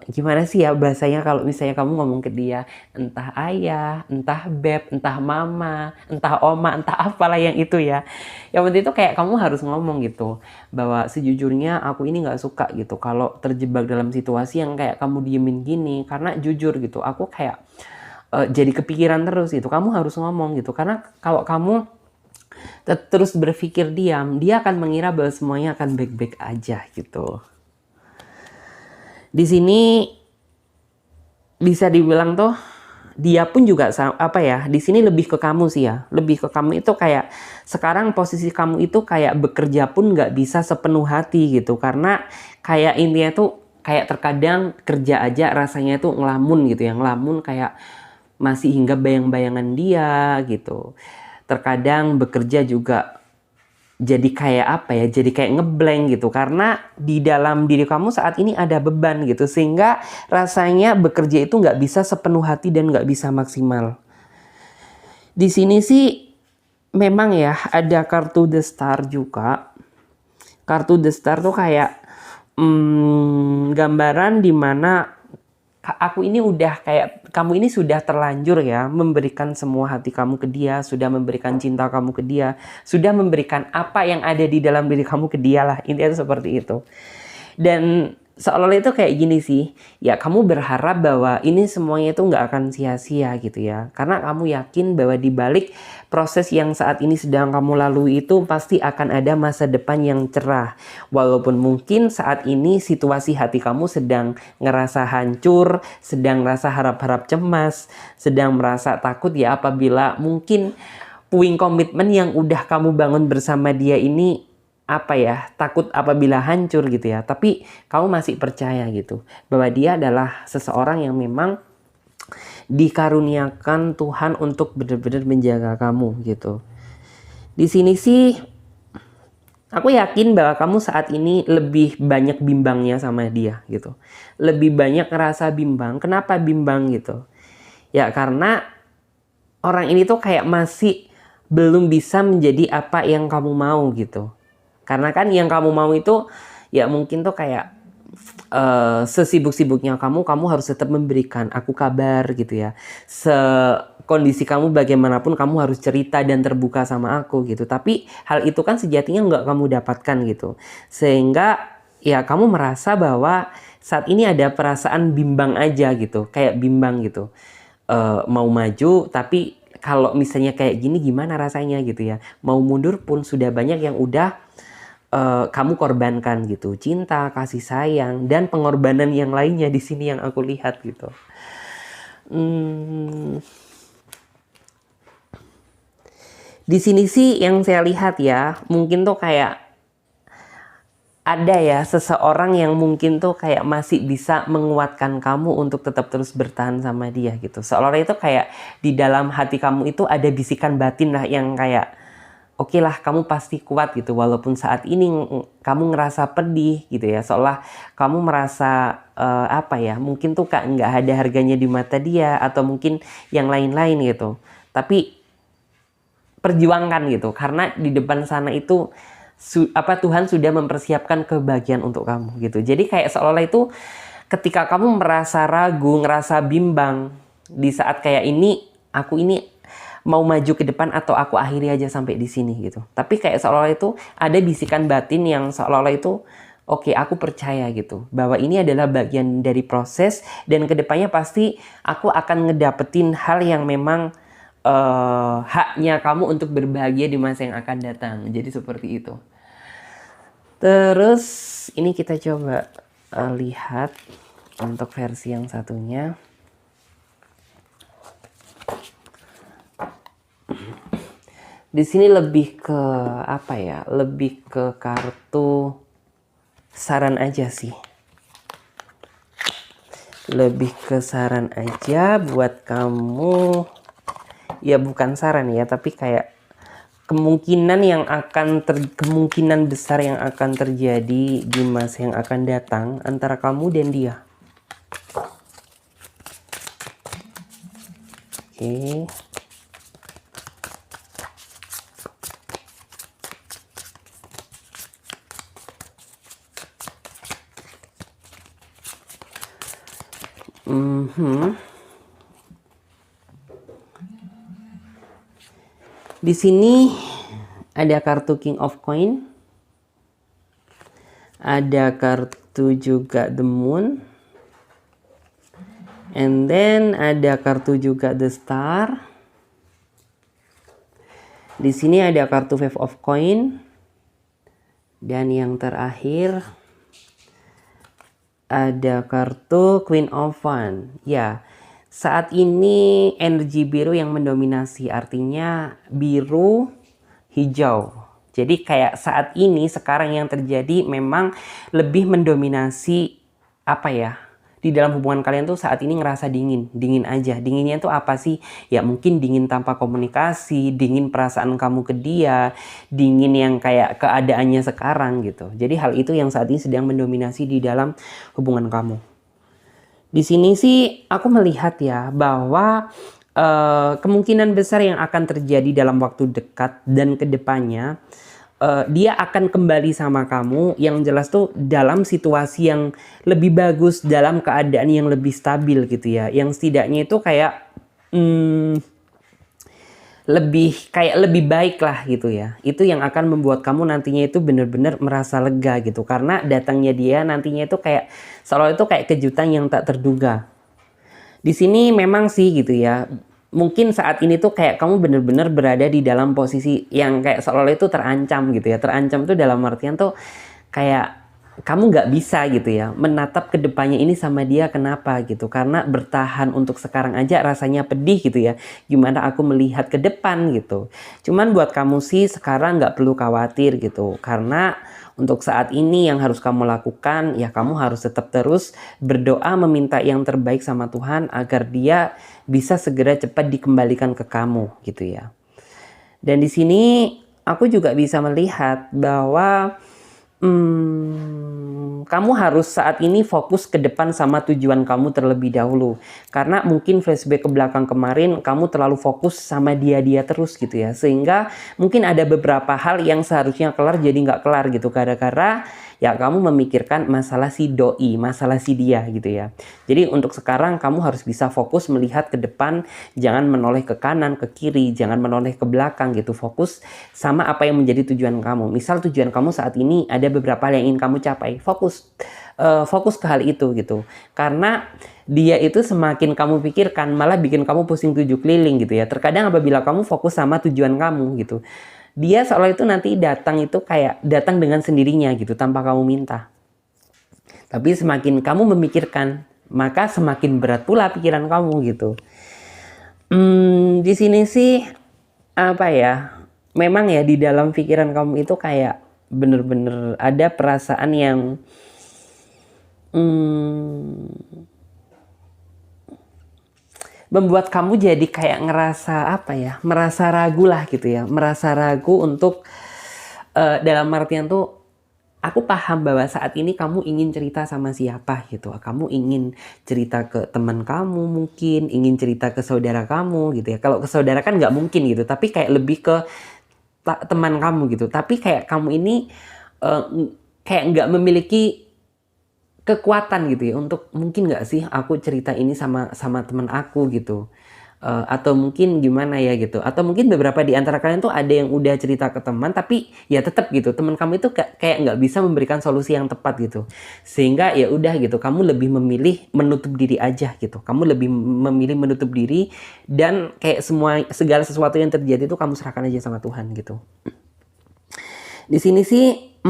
gimana sih ya bahasanya kalau misalnya kamu ngomong ke dia, entah ayah, entah beb, entah mama, entah oma, entah apalah yang itu ya. Yang penting itu kayak kamu harus ngomong gitu bahwa sejujurnya aku ini nggak suka gitu kalau terjebak dalam situasi yang kayak kamu diemin gini, karena jujur gitu aku kayak jadi kepikiran terus gitu. Kamu harus ngomong gitu, karena kalau kamu terus berpikir diam, dia akan mengira bahwa semuanya akan baik-baik aja gitu. Di sini bisa dibilang tuh dia pun juga apa ya, di sini lebih ke kamu sih ya, lebih ke kamu itu kayak sekarang posisi kamu itu kayak bekerja pun nggak bisa sepenuh hati gitu, karena kayak intinya tuh kayak terkadang kerja aja rasanya tuh ngelamun gitu ya, ngelamun kayak masih hingga bayang-bayangan dia gitu. Terkadang bekerja juga jadi kayak apa ya, jadi kayak ngeblank gitu, karena di dalam diri kamu saat ini ada beban gitu, sehingga rasanya bekerja itu nggak bisa sepenuh hati dan nggak bisa maksimal. Di sini sih memang ya ada kartu The Star juga. Kartu The Star tuh kayak gambaran dimana aku ini udah kayak kamu ini sudah terlanjur ya memberikan semua hati kamu ke dia, sudah memberikan cinta kamu ke dia, sudah memberikan apa yang ada di dalam diri kamu ke dia lah, intinya itu seperti itu. Dan seolah-olah itu kayak gini sih, ya kamu berharap bahwa ini semuanya itu nggak akan sia-sia gitu ya, karena kamu yakin bahwa di balik proses yang saat ini sedang kamu lalui itu pasti akan ada masa depan yang cerah. Walaupun mungkin saat ini situasi hati kamu sedang ngerasa hancur, sedang merasa harap-harap cemas, sedang merasa takut ya apabila mungkin puing komitmen yang udah kamu bangun bersama dia ini apa ya, takut apabila hancur gitu ya, tapi kamu masih percaya gitu bahwa dia adalah seseorang yang memang dikaruniakan Tuhan untuk benar-benar menjaga kamu gitu. Di sini sih aku yakin bahwa kamu saat ini lebih banyak bimbangnya sama dia gitu, lebih banyak ngerasa bimbang. Kenapa bimbang gitu ya, karena orang ini tuh kayak masih belum bisa menjadi apa yang kamu mau gitu. Karena kan yang kamu mau itu ya mungkin tuh kayak sesibuk-sibuknya kamu harus tetap memberikan aku kabar gitu ya. Kondisi kamu bagaimanapun kamu harus cerita dan terbuka sama aku gitu. Tapi hal itu kan sejatinya nggak kamu dapatkan gitu. Sehingga ya kamu merasa bahwa saat ini ada perasaan bimbang aja gitu. Kayak bimbang gitu. Mau maju tapi kalau misalnya kayak gini gimana rasanya gitu ya. Mau mundur pun sudah banyak yang udah kamu korbankan gitu, cinta, kasih sayang, dan pengorbanan yang lainnya di sini yang aku lihat gitu. Di sini sih yang saya lihat ya, mungkin tuh kayak ada ya seseorang yang mungkin tuh kayak masih bisa menguatkan kamu untuk tetap terus bertahan sama dia gitu. Seolah-olah itu kayak di dalam hati kamu itu ada bisikan batin lah yang kayak oke lah kamu pasti kuat gitu walaupun saat ini kamu ngerasa pedih gitu ya, seolah kamu merasa apa ya, mungkin tuh kak nggak ada harganya di mata dia atau mungkin yang lain-lain gitu. Tapi perjuangkan gitu karena di depan sana itu Tuhan sudah mempersiapkan kebahagiaan untuk kamu gitu. Jadi kayak seolah-olah itu ketika kamu merasa ragu, ngerasa bimbang di saat kayak ini, aku ini mau maju ke depan atau aku akhiri aja sampai di sini gitu. Tapi kayak seolah-olah itu ada bisikan batin yang seolah-olah itu oke, aku percaya gitu bahwa ini adalah bagian dari proses dan kedepannya pasti aku akan ngedapetin hal yang memang haknya kamu untuk berbahagia di masa yang akan datang. Jadi seperti itu. Terus ini kita coba lihat untuk versi yang satunya. Di sini lebih ke apa ya? Lebih ke kartu saran aja sih. Lebih ke saran aja buat kamu. Ya bukan saran ya, tapi kayak kemungkinan besar yang akan terjadi di masa yang akan datang antara kamu dan dia. Oke. Di sini ada kartu King of Coin, ada kartu juga The Moon, and then ada kartu juga The Star. Di sini ada kartu Five of Coin, dan yang terakhir ada kartu Queen of Wands. Ya. Saat ini energi biru yang mendominasi, artinya biru, hijau. Jadi kayak saat ini sekarang yang terjadi memang lebih mendominasi apa ya? Di dalam hubungan kalian tuh saat ini ngerasa dingin aja. Dinginnya tuh apa sih? Ya mungkin dingin tanpa komunikasi, dingin perasaan kamu ke dia, dingin yang kayak keadaannya sekarang gitu. Jadi hal itu yang saat ini sedang mendominasi di dalam hubungan kamu. Di sini sih aku melihat ya bahwa kemungkinan besar yang akan terjadi dalam waktu dekat dan kedepannya dia akan kembali sama kamu yang jelas tuh dalam situasi yang lebih bagus, dalam keadaan yang lebih stabil gitu ya, yang setidaknya itu kayak lebih baik lah gitu ya. Itu yang akan membuat kamu nantinya itu benar-benar merasa lega gitu, karena datangnya dia nantinya itu kayak seolah itu kayak kejutan yang tak terduga. Di sini memang sih gitu ya, mungkin saat ini tuh kayak kamu bener-bener berada di dalam posisi yang kayak seolah-olah itu terancam gitu ya. Terancam tuh dalam artian tuh kayak kamu nggak bisa gitu ya menatap kedepannya ini sama dia. Kenapa gitu? Karena bertahan untuk sekarang aja rasanya pedih gitu ya. Gimana aku melihat ke depan gitu. Cuman buat kamu sih sekarang nggak perlu khawatir gitu. Karena untuk saat ini yang harus kamu lakukan ya kamu harus tetap terus berdoa meminta yang terbaik sama Tuhan agar dia bisa segera cepat dikembalikan ke kamu gitu ya. Dan di sini aku juga bisa melihat bahwa kamu harus saat ini fokus ke depan sama tujuan kamu terlebih dahulu. Karena mungkin flashback ke belakang kemarin kamu terlalu fokus sama dia terus gitu ya. Sehingga mungkin ada beberapa hal yang seharusnya kelar jadi nggak kelar gitu. Gara-gara ya kamu memikirkan masalah si doi, masalah si dia gitu ya. Jadi untuk sekarang kamu harus bisa fokus melihat ke depan. Jangan menoleh ke kanan, ke kiri. Jangan menoleh ke belakang gitu. Fokus sama apa yang menjadi tujuan kamu. Misal tujuan kamu saat ini ada beberapa hal yang ingin kamu capai, fokus ke hal itu gitu. Karena dia itu semakin kamu pikirkan malah bikin kamu pusing 7 keliling gitu ya. Terkadang apabila kamu fokus sama tujuan kamu gitu, dia seolah itu nanti datang itu kayak datang dengan sendirinya gitu tanpa kamu minta. Tapi semakin kamu memikirkan, maka semakin berat pula pikiran kamu gitu. Di sini sih apa ya? Memang ya di dalam pikiran kamu itu kayak bener-bener ada perasaan yang membuat kamu jadi kayak ngerasa apa ya, merasa ragu lah gitu ya, merasa ragu untuk dalam artian tuh aku paham bahwa saat ini kamu ingin cerita sama siapa gitu, kamu ingin cerita ke teman kamu mungkin, ingin cerita ke saudara kamu gitu ya. Kalau ke saudara kan nggak mungkin gitu, tapi kayak lebih ke teman kamu gitu. Tapi kayak kamu ini kayak nggak memiliki kekuatan gitu ya untuk mungkin nggak sih aku cerita ini sama teman aku gitu. Atau mungkin gimana ya gitu, atau mungkin beberapa di antara kalian tuh ada yang udah cerita ke teman tapi ya tetap gitu teman kamu itu kayak nggak bisa memberikan solusi yang tepat gitu, sehingga ya udah gitu kamu lebih memilih menutup diri aja gitu, kamu lebih memilih menutup diri dan kayak segala sesuatu yang terjadi itu kamu serahkan aja sama Tuhan gitu. Di sini sih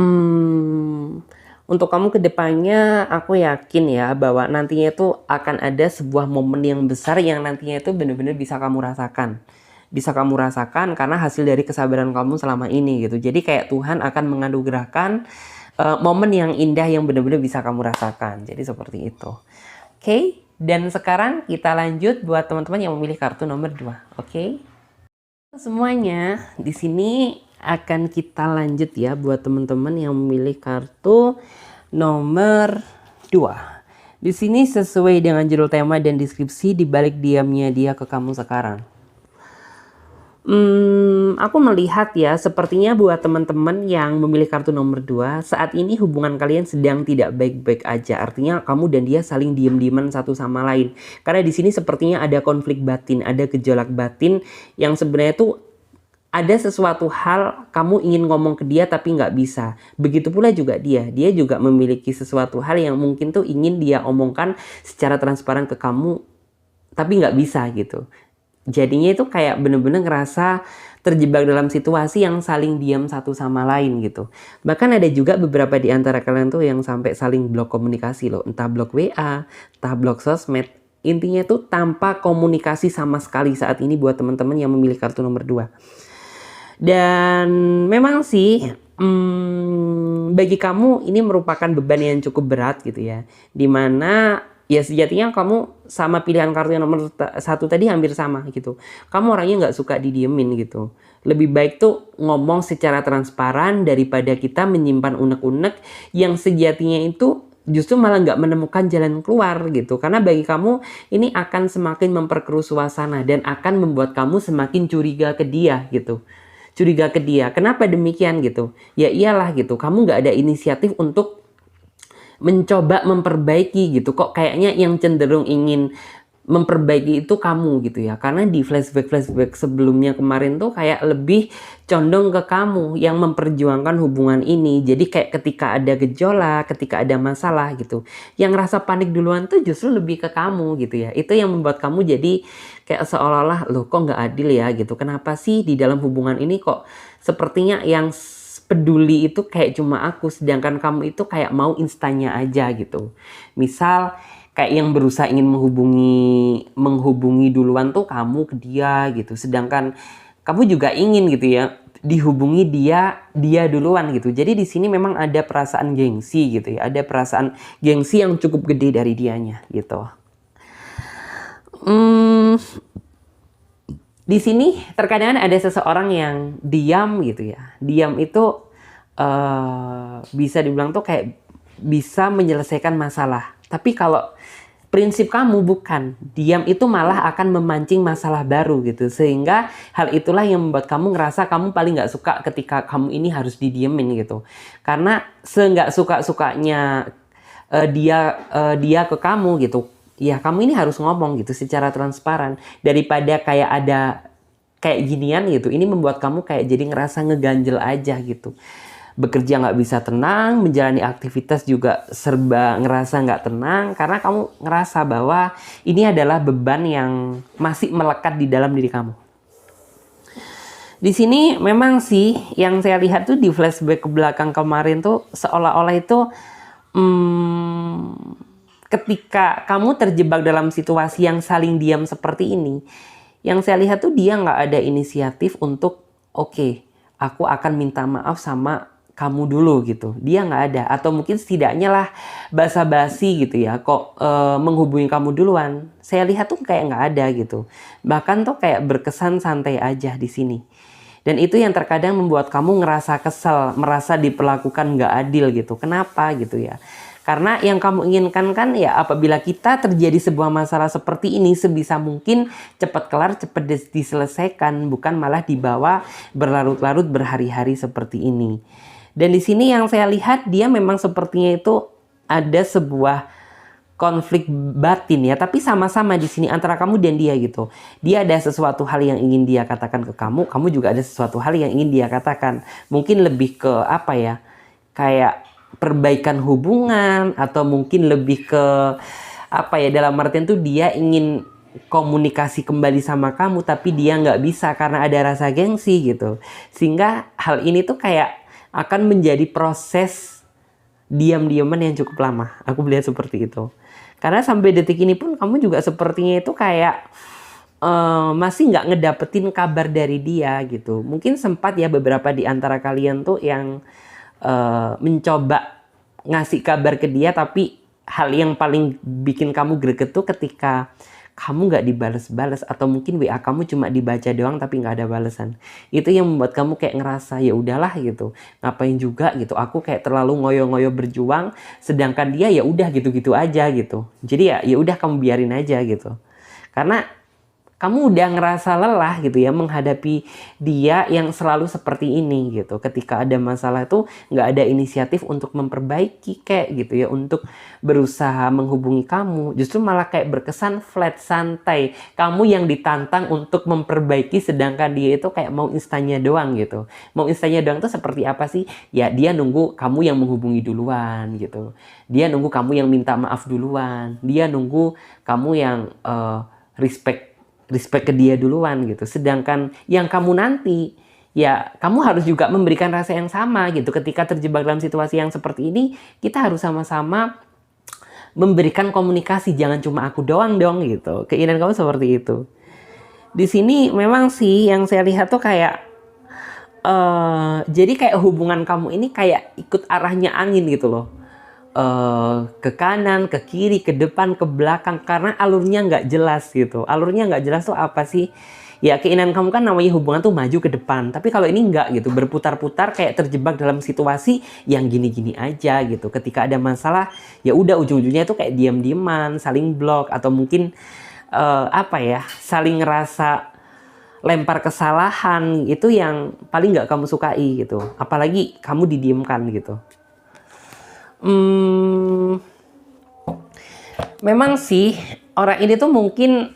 untuk kamu kedepannya aku yakin ya bahwa nantinya itu akan ada sebuah momen yang besar yang nantinya itu benar-benar bisa kamu rasakan. Bisa kamu rasakan karena hasil dari kesabaran kamu selama ini gitu. Jadi kayak Tuhan akan menganugerahkan momen yang indah yang benar-benar bisa kamu rasakan. Jadi seperti itu. Oke, dan sekarang kita lanjut buat teman-teman yang memilih kartu nomor 2. Oke. Semuanya di sini akan kita lanjut ya buat teman-teman yang memilih kartu nomor 2. Di sini sesuai dengan judul tema dan deskripsi di balik diamnya dia ke kamu sekarang. Aku melihat ya sepertinya buat teman-teman yang memilih kartu nomor 2 saat ini hubungan kalian sedang tidak baik-baik aja. Artinya kamu dan dia saling diem-dieman satu sama lain. Karena di sini sepertinya ada konflik batin, ada gejolak batin yang sebenarnya tuh ada sesuatu hal kamu ingin ngomong ke dia tapi nggak bisa. Begitu pula juga dia juga memiliki sesuatu hal yang mungkin tuh ingin dia omongkan secara transparan ke kamu tapi nggak bisa gitu. Jadinya itu kayak bener-bener ngerasa terjebak dalam situasi yang saling diam satu sama lain gitu. Bahkan ada juga beberapa di antara kalian tuh yang sampai saling blok komunikasi loh. Entah blok WA, entah blok sosmed. Intinya tuh tanpa komunikasi sama sekali saat ini buat teman-teman yang memilih kartu nomor 2. Dan memang sih bagi kamu ini merupakan beban yang cukup berat gitu ya. Dimana ya sejatinya kamu sama pilihan kartu yang nomor 1 tadi hampir sama gitu. Kamu orangnya nggak suka didiemin gitu. Lebih baik tuh ngomong secara transparan daripada kita menyimpan unek-unek yang sejatinya itu justru malah nggak menemukan jalan keluar gitu. Karena bagi kamu ini akan semakin memperkeruh suasana dan akan membuat kamu semakin curiga ke dia gitu. Curiga ke dia. Kenapa demikian gitu? Ya iyalah gitu. Kamu nggak ada inisiatif untuk mencoba memperbaiki gitu. Kok kayaknya yang cenderung ingin memperbaiki itu kamu gitu ya. Karena di flashback sebelumnya kemarin tuh kayak lebih condong ke kamu yang memperjuangkan hubungan ini. Jadi kayak ketika ada gejolak, ketika ada masalah gitu, yang rasa panik duluan tuh justru lebih ke kamu gitu ya. Itu yang membuat kamu jadi kayak seolah-olah loh kok nggak adil ya gitu. Kenapa sih di dalam hubungan ini kok sepertinya yang peduli itu kayak cuma aku, sedangkan kamu itu kayak mau instannya aja gitu. Misal kayak yang berusaha ingin menghubungi duluan tuh kamu ke dia gitu, sedangkan kamu juga ingin gitu ya dihubungi dia duluan gitu. Jadi di sini memang ada perasaan gengsi gitu ya, ada perasaan gengsi yang cukup gede dari dianya gitu. Di sini terkadang ada seseorang yang diam gitu ya. Diam itu bisa dibilang tuh kayak bisa menyelesaikan masalah. Tapi kalau prinsip kamu bukan, diam itu malah akan memancing masalah baru gitu. Sehingga hal itulah yang membuat kamu ngerasa kamu paling nggak suka ketika kamu ini harus didiemin gitu. Karena nggak suka-sukanya dia ke kamu gitu. Ya kamu ini harus ngomong gitu secara transparan daripada kayak ada kayak ginian gitu. Ini membuat kamu kayak jadi ngerasa ngeganjel aja gitu. Bekerja nggak bisa tenang, menjalani aktivitas juga serba ngerasa nggak tenang karena kamu ngerasa bahwa ini adalah beban yang masih melekat di dalam diri kamu. Di sini memang sih yang saya lihat tuh di flashback ke belakang kemarin tuh seolah-olah itu ketika kamu terjebak dalam situasi yang saling diam seperti ini, yang saya lihat tuh dia nggak ada inisiatif untuk oke, aku akan minta maaf sama kamu dulu gitu. Dia nggak ada, atau mungkin setidaknya lah basa-basi gitu ya, kok menghubungi kamu duluan. Saya lihat tuh kayak nggak ada gitu. Bahkan tuh kayak berkesan santai aja di sini. Dan itu yang terkadang membuat kamu ngerasa kesel, merasa diperlakukan nggak adil gitu. Kenapa gitu ya? Karena yang kamu inginkan kan ya, apabila kita terjadi sebuah masalah seperti ini, sebisa mungkin cepat kelar, cepat diselesaikan, bukan malah dibawa berlarut-larut berhari-hari seperti ini. Dan di sini yang saya lihat, dia memang sepertinya itu ada sebuah konflik batin ya, tapi sama-sama di sini antara kamu dan dia gitu. Dia ada sesuatu hal yang ingin dia katakan ke kamu, kamu juga ada sesuatu hal yang ingin dia katakan. Mungkin lebih ke apa ya, kayak perbaikan hubungan, atau mungkin lebih ke apa ya, dalam artian tuh dia ingin komunikasi kembali sama kamu, tapi dia nggak bisa karena ada rasa gengsi gitu. Sehingga hal ini tuh kayak akan menjadi proses diam-diaman yang cukup lama. Aku melihat seperti itu. Karena sampai detik ini pun kamu juga sepertinya itu kayak masih nggak ngedapetin kabar dari dia gitu. Mungkin sempat ya beberapa di antara kalian tuh yang mencoba ngasih kabar ke dia, tapi hal yang paling bikin kamu greget tuh ketika kamu nggak dibales-bales, atau mungkin WA kamu cuma dibaca doang tapi nggak ada balasan. Itu yang membuat kamu kayak ngerasa ya udahlah gitu, ngapain juga gitu, aku kayak terlalu ngoyo-ngoyo berjuang, sedangkan dia ya udah gitu-gitu aja gitu. Jadi ya udah kamu biarin aja gitu. Karena kamu udah ngerasa lelah gitu ya menghadapi dia yang selalu seperti ini gitu. Ketika ada masalah tuh nggak ada inisiatif untuk memperbaiki kayak gitu ya, untuk berusaha menghubungi kamu. Justru malah kayak berkesan flat, santai. Kamu yang ditantang untuk memperbaiki, sedangkan dia itu kayak mau instannya doang gitu. Mau instannya doang tuh seperti apa sih? Ya dia nunggu kamu yang menghubungi duluan gitu. Dia nunggu kamu yang minta maaf duluan. Dia nunggu kamu yang respect ke dia duluan gitu. Sedangkan yang kamu nanti, ya kamu harus juga memberikan rasa yang sama gitu. Ketika terjebak dalam situasi yang seperti ini, kita harus sama-sama memberikan komunikasi. Jangan cuma aku doang dong gitu. Keinginan kamu seperti itu. Di sini memang sih yang saya lihat tuh kayak jadi kayak hubungan kamu ini kayak ikut arahnya angin gitu loh. Ke kanan, ke kiri, ke depan, ke belakang, karena alurnya nggak jelas gitu. Alurnya nggak jelas tuh apa sih? Ya keinginan kamu kan namanya hubungan tuh maju ke depan, tapi kalau ini nggak gitu, berputar-putar kayak terjebak dalam situasi yang gini-gini aja gitu. Ketika ada masalah, ya udah ujung-ujungnya tuh kayak diam-diaman, saling blok, atau mungkin apa ya, saling ngerasa lempar kesalahan. Itu yang paling nggak kamu sukai gitu. Apalagi kamu didiamkan gitu. Memang sih orang ini tuh mungkin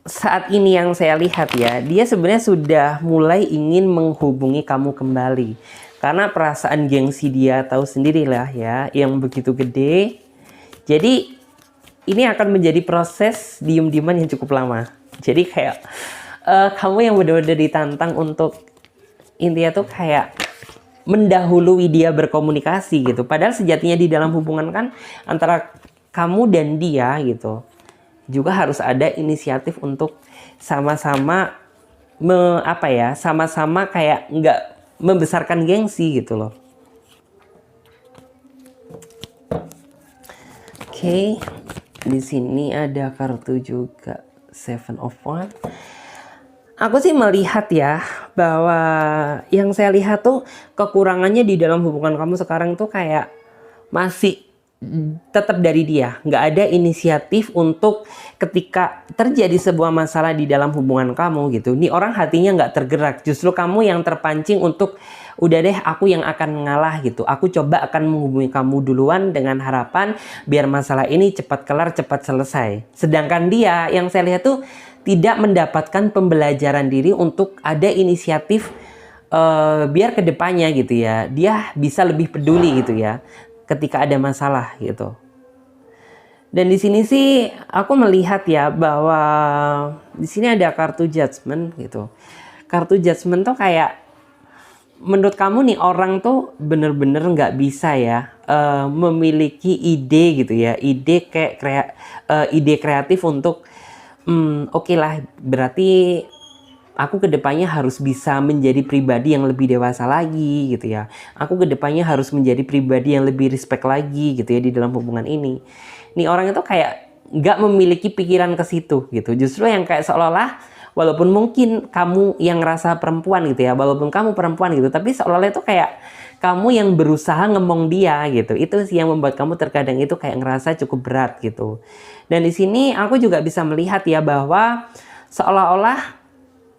saat ini yang saya lihat ya, dia sebenarnya sudah mulai ingin menghubungi kamu kembali. Karena perasaan gengsi dia tahu sendirilah ya, yang begitu gede. Jadi ini akan menjadi proses diem-dieman yang cukup lama. Jadi kayak kamu yang benar-benar ditantang untuk intinya tuh kayak mendahului dia berkomunikasi gitu. Padahal sejatinya di dalam hubungan kan antara kamu dan dia gitu, juga harus ada inisiatif untuk sama-sama sama-sama kayak nggak membesarkan gengsi gitu loh. Oke, di sini ada kartu juga Seven of Wands. Aku sih melihat ya bahwa yang saya lihat tuh kekurangannya di dalam hubungan kamu sekarang tuh kayak masih tetap dari dia. Nggak ada inisiatif untuk ketika terjadi sebuah masalah di dalam hubungan kamu gitu. Ini orang hatinya nggak tergerak. Justru kamu yang terpancing untuk udah deh aku yang akan ngalah gitu. Aku coba akan menghubungi kamu duluan dengan harapan biar masalah ini cepat kelar, cepat selesai. Sedangkan dia yang saya lihat tuh tidak mendapatkan pembelajaran diri untuk ada inisiatif biar kedepannya gitu ya, dia bisa lebih peduli gitu ya ketika ada masalah gitu. Dan di sini sih aku melihat ya bahwa di sini ada kartu Judgment gitu. Kartu Judgment tuh kayak menurut kamu nih orang tuh bener-bener nggak bisa ya memiliki ide gitu ya, ide kayak ide kreatif untuk oke lah, berarti aku kedepannya harus bisa menjadi pribadi yang lebih dewasa lagi gitu ya. Aku kedepannya harus menjadi pribadi yang lebih respect lagi gitu ya di dalam hubungan ini. Nih orang itu kayak nggak memiliki pikiran ke situ gitu. Justru yang kayak seolah-olah walaupun mungkin kamu yang ngerasa perempuan gitu ya, walaupun kamu perempuan gitu, tapi seolah-olah itu kayak kamu yang berusaha ngemong dia gitu. Itu sih yang membuat kamu terkadang itu kayak ngerasa cukup berat gitu. Dan di sini aku juga bisa melihat ya bahwa seolah-olah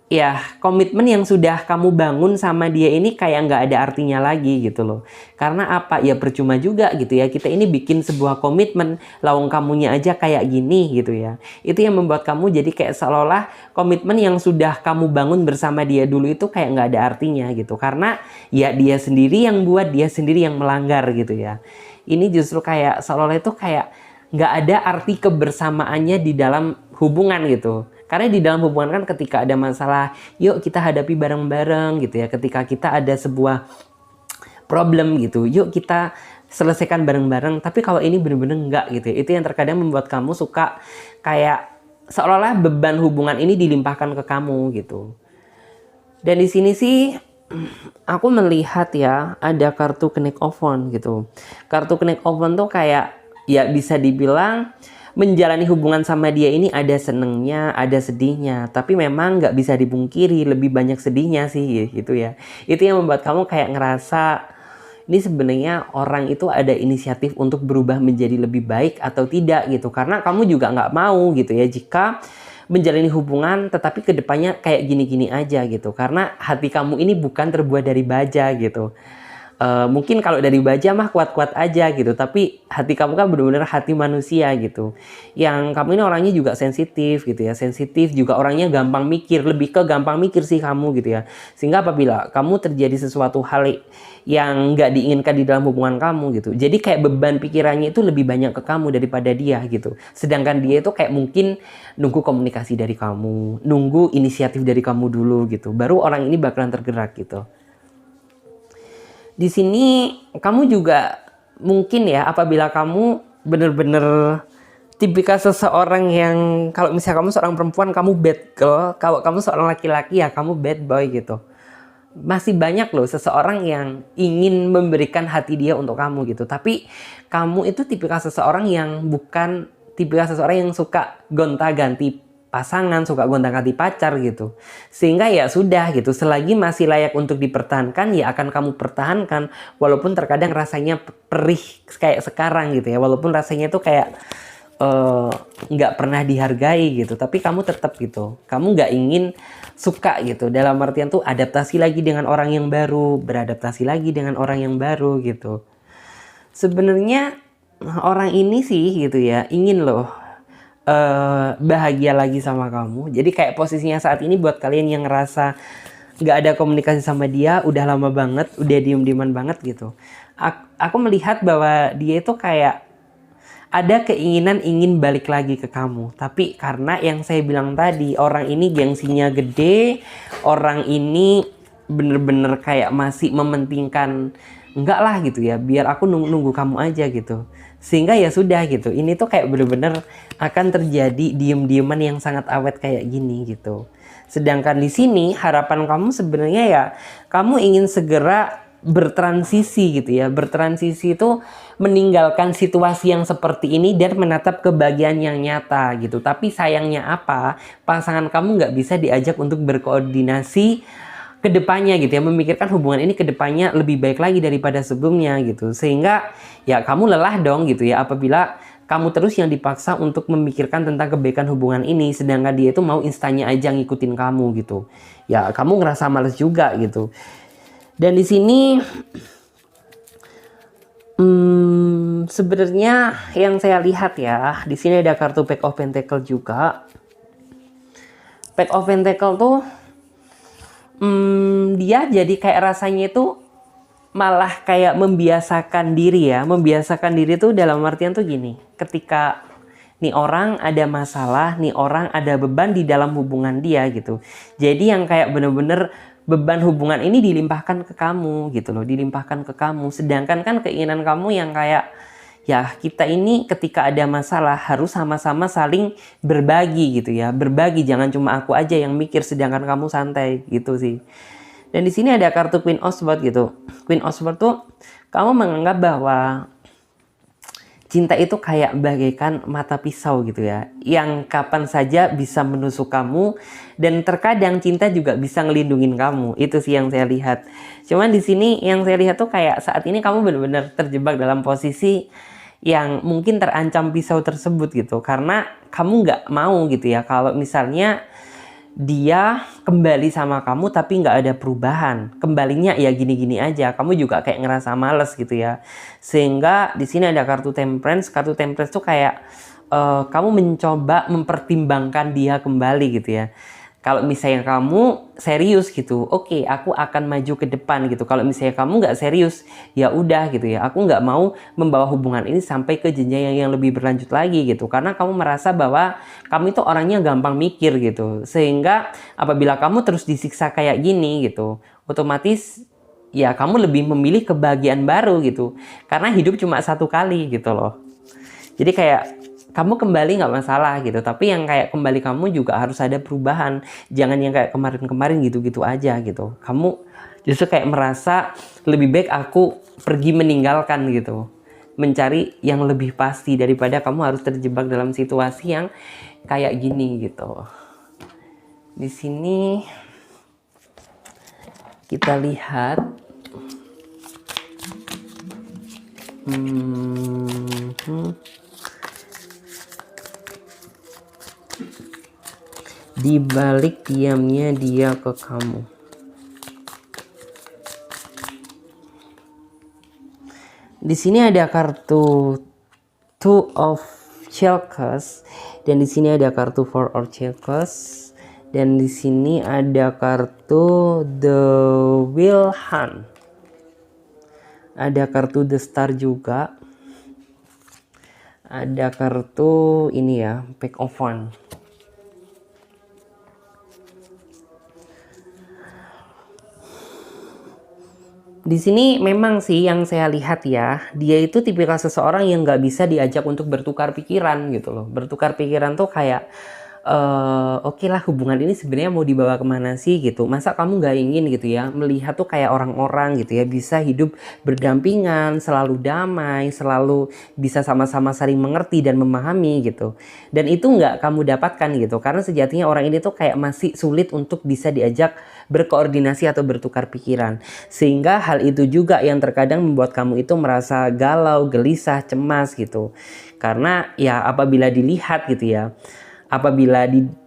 ya komitmen yang sudah kamu bangun sama dia ini kayak nggak ada artinya lagi gitu loh. Karena apa? Ya percuma juga gitu ya. Kita ini bikin sebuah komitmen, lawang kamunya aja kayak gini gitu ya. Itu yang membuat kamu jadi kayak seolah-olah komitmen yang sudah kamu bangun bersama dia dulu itu kayak nggak ada artinya gitu. Karena ya dia sendiri yang buat, dia sendiri yang melanggar gitu ya. Ini justru kayak seolah-olah itu kayak nggak ada arti kebersamaannya di dalam hubungan gitu. Karena di dalam hubungan kan ketika ada masalah, yuk kita hadapi bareng-bareng gitu ya. Ketika kita ada sebuah problem gitu, yuk kita selesaikan bareng-bareng. Tapi kalau ini bener-bener enggak gitu ya. Itu yang terkadang membuat kamu suka kayak seolah-olah beban hubungan ini dilimpahkan ke kamu gitu. Dan di sini sih aku melihat ya ada kartu Knight of Wands gitu. Kartu Knight of Wands tuh kayak ya bisa dibilang menjalani hubungan sama dia ini ada senengnya, ada sedihnya. Tapi memang nggak bisa dipungkiri lebih banyak sedihnya sih gitu ya. Itu yang membuat kamu kayak ngerasa ini sebenarnya orang itu ada inisiatif untuk berubah menjadi lebih baik atau tidak gitu. Karena kamu juga nggak mau gitu ya jika menjalani hubungan tetapi kedepannya kayak gini-gini aja gitu. Karena hati kamu ini bukan terbuat dari baja gitu. Mungkin kalau dari baja mah kuat-kuat aja gitu, tapi hati kamu kan benar-benar hati manusia gitu. Yang kamu ini orangnya juga sensitif gitu ya, sensitif juga orangnya gampang mikir, lebih ke gampang mikir sih kamu gitu ya. Sehingga apabila kamu terjadi sesuatu hal yang nggak diinginkan di dalam hubungan kamu gitu, jadi kayak beban pikirannya itu lebih banyak ke kamu daripada dia gitu. Sedangkan dia itu kayak mungkin nunggu komunikasi dari kamu, nunggu inisiatif dari kamu dulu gitu, baru orang ini bakalan tergerak gitu. Di sini kamu juga mungkin ya apabila kamu bener-bener tipikal seseorang yang kalau misalnya kamu seorang perempuan kamu bad girl, kalau kamu seorang laki-laki ya kamu bad boy gitu. Masih banyak loh seseorang yang ingin memberikan hati dia untuk kamu gitu. Tapi kamu itu tipikal seseorang yang bukan tipikal seseorang yang suka gonta-ganti pasangan, suka gonta-ganti pacar gitu. Sehingga ya sudah gitu, selagi masih layak untuk dipertahankan ya akan kamu pertahankan walaupun terkadang rasanya perih kayak sekarang gitu ya. Walaupun rasanya itu kayak nggak pernah dihargai gitu, tapi kamu tetap gitu, kamu nggak ingin suka gitu, dalam artian tuh adaptasi lagi dengan orang yang baru, beradaptasi lagi dengan orang yang baru gitu. Sebenarnya orang ini sih gitu ya ingin loh bahagia lagi sama kamu. Jadi kayak posisinya saat ini buat kalian yang ngerasa nggak ada komunikasi sama dia udah lama banget, udah diem-dieman banget gitu, aku melihat bahwa dia itu kayak ada keinginan ingin balik lagi ke kamu. Tapi karena yang saya bilang tadi, orang ini gengsinya gede, orang ini bener-bener kayak masih mementingkan, enggak lah gitu ya, biar aku nunggu kamu aja gitu. Sehingga ya sudah gitu, ini tuh kayak bener-bener akan terjadi diem-dieman yang sangat awet kayak gini gitu. Sedangkan di sini harapan kamu sebenarnya ya, kamu ingin segera bertransisi gitu ya. Bertransisi itu meninggalkan situasi yang seperti ini dan menatap kebahagiaan yang nyata gitu. Tapi sayangnya apa? Pasangan kamu nggak bisa diajak untuk berkoordinasi ke depannya gitu ya, memikirkan hubungan ini ke depannya lebih baik lagi daripada sebelumnya gitu. Sehingga ya kamu lelah dong gitu ya apabila kamu terus yang dipaksa untuk memikirkan tentang kebaikan hubungan ini, sedangkan dia itu mau instannya aja ngikutin kamu gitu. Ya kamu ngerasa males juga gitu. Dan di sini sebenarnya yang saya lihat ya, di sini ada kartu Pack of Pentacle juga. Pack of Pentacle tuh dia jadi kayak rasanya itu malah kayak membiasakan diri ya. Membiasakan diri tuh dalam artian tuh gini, ketika nih orang ada masalah, nih orang ada beban di dalam hubungan dia gitu. Jadi yang kayak bener-bener beban hubungan ini dilimpahkan ke kamu gitu loh, dilimpahkan ke kamu. Sedangkan kan keinginan kamu yang kayak ya kita ini ketika ada masalah harus sama-sama saling berbagi gitu ya. Berbagi, jangan cuma aku aja yang mikir sedangkan kamu santai gitu sih. Dan di sini ada kartu Queen of Swords gitu. Queen of Swords tuh kamu menganggap bahwa cinta itu kayak bagaikan mata pisau gitu ya, yang kapan saja bisa menusuk kamu, dan terkadang cinta juga bisa ngelindungin kamu. Itu sih yang saya lihat. Cuman di sini yang saya lihat tuh kayak saat ini kamu benar-benar terjebak dalam posisi yang mungkin terancam pisau tersebut gitu, karena kamu nggak mau gitu ya kalau misalnya dia kembali sama kamu tapi nggak ada perubahan, kembalinya ya gini-gini aja, kamu juga kayak ngerasa males gitu ya. Sehingga di sini ada kartu Temperance. Kartu Temperance tuh kayak kamu mencoba mempertimbangkan dia kembali gitu ya. Kalau misalnya kamu serius gitu, oke, aku akan maju ke depan gitu. Kalau misalnya kamu nggak serius, ya udah gitu ya. Aku nggak mau membawa hubungan ini sampai ke jenjang yang lebih berlanjut lagi gitu. Karena kamu merasa bahwa kamu itu orangnya gampang mikir gitu. Sehingga apabila kamu terus disiksa kayak gini gitu, otomatis ya kamu lebih memilih kebahagiaan baru gitu. Karena hidup cuma satu kali gitu loh. Jadi kayak kamu kembali nggak masalah gitu, tapi yang kayak kembali kamu juga harus ada perubahan. Jangan yang kayak kemarin-kemarin gitu-gitu aja gitu. Kamu justru kayak merasa lebih baik aku pergi meninggalkan gitu, mencari yang lebih pasti daripada kamu harus terjebak dalam situasi yang kayak gini gitu. Di sini kita lihat di balik diamnya dia ke kamu. Di sini ada kartu Two of Shulkers, dan di sini ada kartu Four of Shulkers, dan di sini ada kartu The Wilhan. Ada kartu The Star juga. Ada kartu ini ya, Pack of Wands. Di sini memang sih yang saya lihat ya, dia itu tipikal seseorang yang nggak bisa diajak untuk bertukar pikiran gitu loh. Bertukar pikiran tuh kayak oke lah, hubungan ini sebenarnya mau dibawa kemana sih gitu. Masa kamu nggak ingin gitu ya melihat tuh kayak orang-orang gitu ya bisa hidup berdampingan, selalu damai, selalu bisa sama-sama saling mengerti dan memahami gitu. Dan itu nggak kamu dapatkan gitu, karena sejatinya orang ini tuh kayak masih sulit untuk bisa diajak berkoordinasi atau bertukar pikiran. Sehingga hal itu juga yang terkadang membuat kamu itu merasa galau, gelisah, cemas gitu. Karena ya apabila dilihat gitu ya,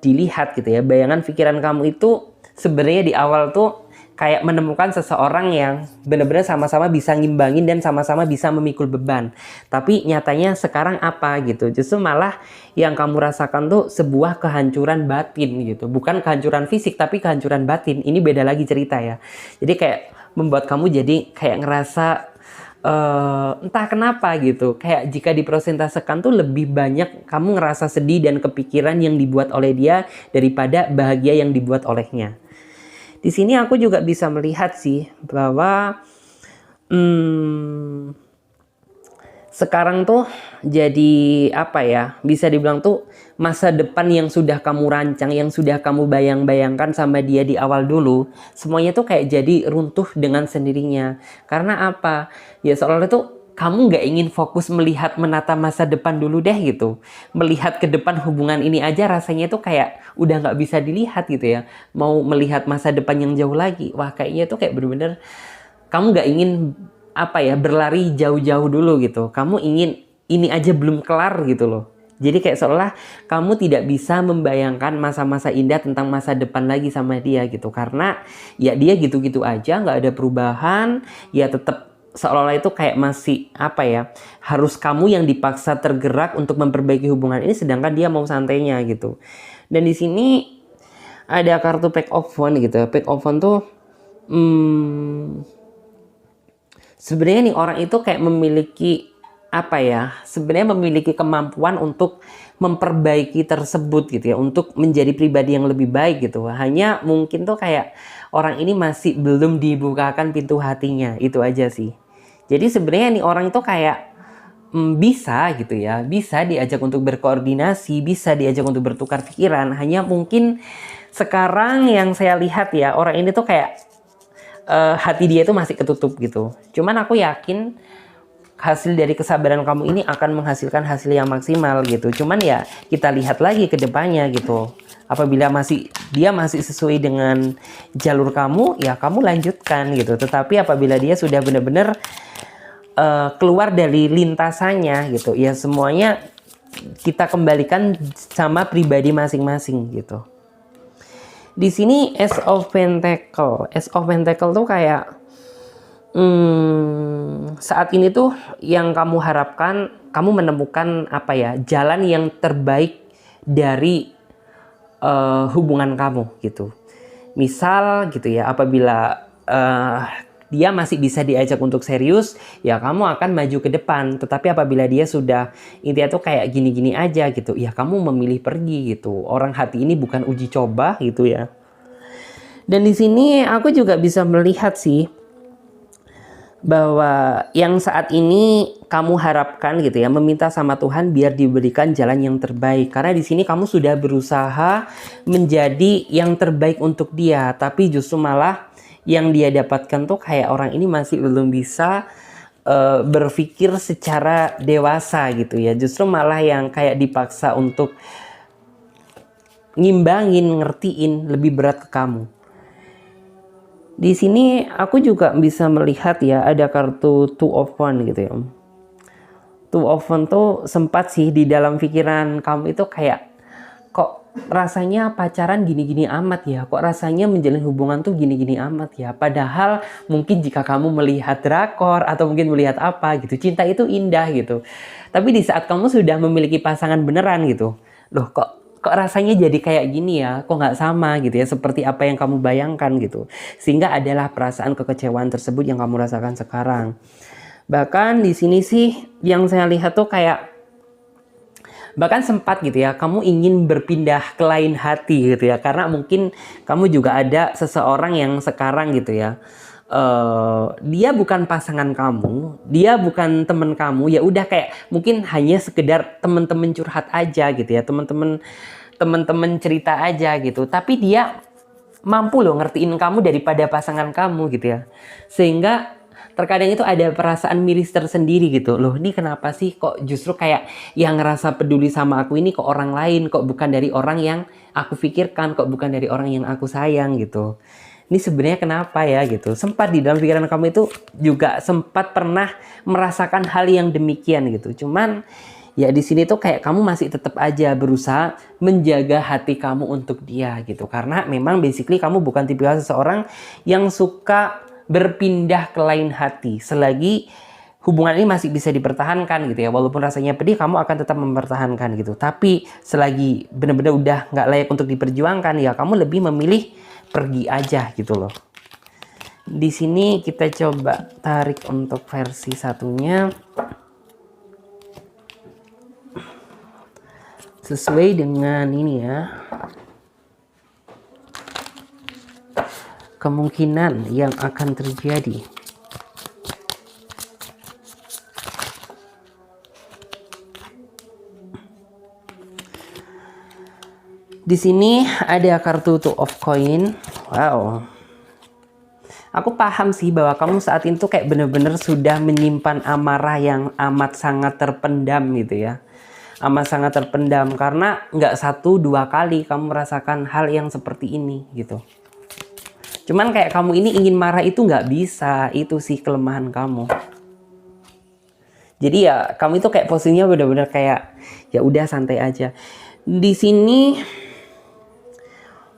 dilihat gitu ya, bayangan pikiran kamu itu sebenarnya di awal tuh kayak menemukan seseorang yang benar-benar sama-sama bisa ngimbangin dan sama-sama bisa memikul beban. Tapi nyatanya sekarang apa gitu, justru malah yang kamu rasakan tuh sebuah kehancuran batin gitu. Bukan kehancuran fisik tapi kehancuran batin. Ini beda lagi cerita ya. Jadi kayak membuat kamu jadi kayak ngerasa entah kenapa gitu, kayak jika diprosentasekan tuh lebih banyak kamu ngerasa sedih dan kepikiran yang dibuat oleh dia daripada bahagia yang dibuat olehnya. Di sini aku juga bisa melihat sih bahwa sekarang tuh jadi apa ya, bisa dibilang tuh masa depan yang sudah kamu rancang, yang sudah kamu bayang-bayangkan sama dia di awal dulu, semuanya tuh kayak jadi runtuh dengan sendirinya. Karena apa? Ya soalnya tuh kamu nggak ingin fokus melihat menata masa depan dulu deh gitu. Melihat ke depan hubungan ini aja rasanya tuh kayak udah nggak bisa dilihat gitu ya. Mau melihat masa depan yang jauh lagi, wah kayaknya tuh kayak bener-bener kamu nggak ingin apa ya, berlari jauh-jauh dulu gitu. Kamu ingin ini aja belum kelar gitu loh. Jadi kayak seolah kamu tidak bisa membayangkan masa-masa indah tentang masa depan lagi sama dia gitu. Karena ya dia gitu-gitu aja, nggak ada perubahan, ya tetap seolah-olah itu kayak masih apa ya, harus kamu yang dipaksa tergerak untuk memperbaiki hubungan ini, sedangkan dia mau santainya gitu. Dan di sini ada kartu Pack of Wands gitu. Pack of Wands tuh sebenarnya nih orang itu kayak memiliki apa ya, sebenarnya memiliki kemampuan untuk memperbaiki tersebut gitu ya, untuk menjadi pribadi yang lebih baik gitu. Hanya mungkin tuh kayak orang ini masih belum dibukakan pintu hatinya, itu aja sih. Jadi sebenarnya nih orang itu kayak bisa gitu ya, bisa diajak untuk berkoordinasi, bisa diajak untuk bertukar pikiran. Hanya mungkin sekarang yang saya lihat ya, orang ini tuh kayak hati dia itu masih ketutup gitu. Cuman aku yakin hasil dari kesabaran kamu ini akan menghasilkan hasil yang maksimal gitu. Cuman ya kita lihat lagi ke depannya gitu. Apabila dia masih sesuai dengan jalur kamu, ya kamu lanjutkan gitu. Tetapi apabila dia sudah benar-benar keluar dari lintasannya gitu, ya semuanya kita kembalikan sama pribadi masing-masing gitu. Di sini Ace of Pentacle. Ace of Pentacle tuh kayak saat ini tuh yang kamu harapkan, kamu menemukan apa ya, jalan yang terbaik dari hubungan kamu gitu. Misal gitu ya, apabila dia masih bisa diajak untuk serius, ya kamu akan maju ke depan. Tetapi apabila dia sudah intinya tuh kayak gini-gini aja gitu, ya kamu memilih pergi gitu. Orang hati ini bukan uji coba gitu ya. Dan di sini aku juga bisa melihat sih bahwa yang saat ini kamu harapkan gitu ya, meminta sama Tuhan biar diberikan jalan yang terbaik. Karena di sini kamu sudah berusaha menjadi yang terbaik untuk dia, tapi justru malah yang dia dapatkan tuh kayak orang ini masih belum bisa berpikir secara dewasa gitu ya. Justru malah yang kayak dipaksa untuk ngimbangin, ngertiin lebih berat ke kamu. Di sini aku juga bisa melihat ya, ada kartu Two of Wands gitu ya. Two of Wands tuh sempat sih di dalam pikiran kamu itu kayak, kok rasanya pacaran gini-gini amat ya, kok rasanya menjalin hubungan tuh gini-gini amat ya. Padahal mungkin jika kamu melihat drakor atau mungkin melihat apa gitu, cinta itu indah gitu. Tapi di saat kamu sudah memiliki pasangan beneran gitu, loh kok rasanya jadi kayak gini ya, kok nggak sama gitu ya, seperti apa yang kamu bayangkan gitu. Sehingga adalah perasaan kekecewaan tersebut yang kamu rasakan sekarang. Bahkan di sini sih yang saya lihat tuh kayak, bahkan sempat gitu ya, kamu ingin berpindah ke lain hati gitu ya, karena mungkin kamu juga ada seseorang yang sekarang gitu ya, dia bukan pasangan kamu, dia bukan temen kamu, ya udah kayak mungkin hanya sekedar temen-temen curhat aja gitu ya, temen-temen cerita aja gitu, tapi dia mampu loh ngertiin kamu daripada pasangan kamu gitu ya. Sehingga terkadang itu ada perasaan miris tersendiri gitu. Loh ini kenapa sih kok justru kayak yang ngerasa peduli sama aku ini kok orang lain, kok bukan dari orang yang aku pikirkan, kok bukan dari orang yang aku sayang gitu. Ini sebenarnya kenapa ya gitu. Sempat di dalam pikiran kamu itu juga sempat pernah merasakan hal yang demikian gitu. Cuman ya di sini tuh kayak kamu masih tetap aja berusaha menjaga hati kamu untuk dia gitu. Karena memang basically kamu bukan tipikal seseorang yang suka berpindah ke lain hati. Selagi hubungan ini masih bisa dipertahankan gitu ya, walaupun rasanya pedih, kamu akan tetap mempertahankan gitu. Tapi selagi benar-benar udah nggak layak untuk diperjuangkan, ya kamu lebih memilih pergi aja gitu loh. Di sini kita coba tarik untuk versi satunya sesuai dengan ini ya, kemungkinan yang akan terjadi. Di sini ada kartu Two of Coin. Wow. Aku paham sih bahwa kamu saat itu kayak bener-bener sudah menyimpan amarah yang amat sangat terpendam gitu ya. Amat sangat terpendam karena nggak 1-2 kali kamu merasakan hal yang seperti ini gitu. Cuman kayak kamu ini ingin marah itu nggak bisa, itu sih kelemahan kamu. Jadi ya kamu itu kayak posisinya benar-benar kayak ya udah santai aja. Di sini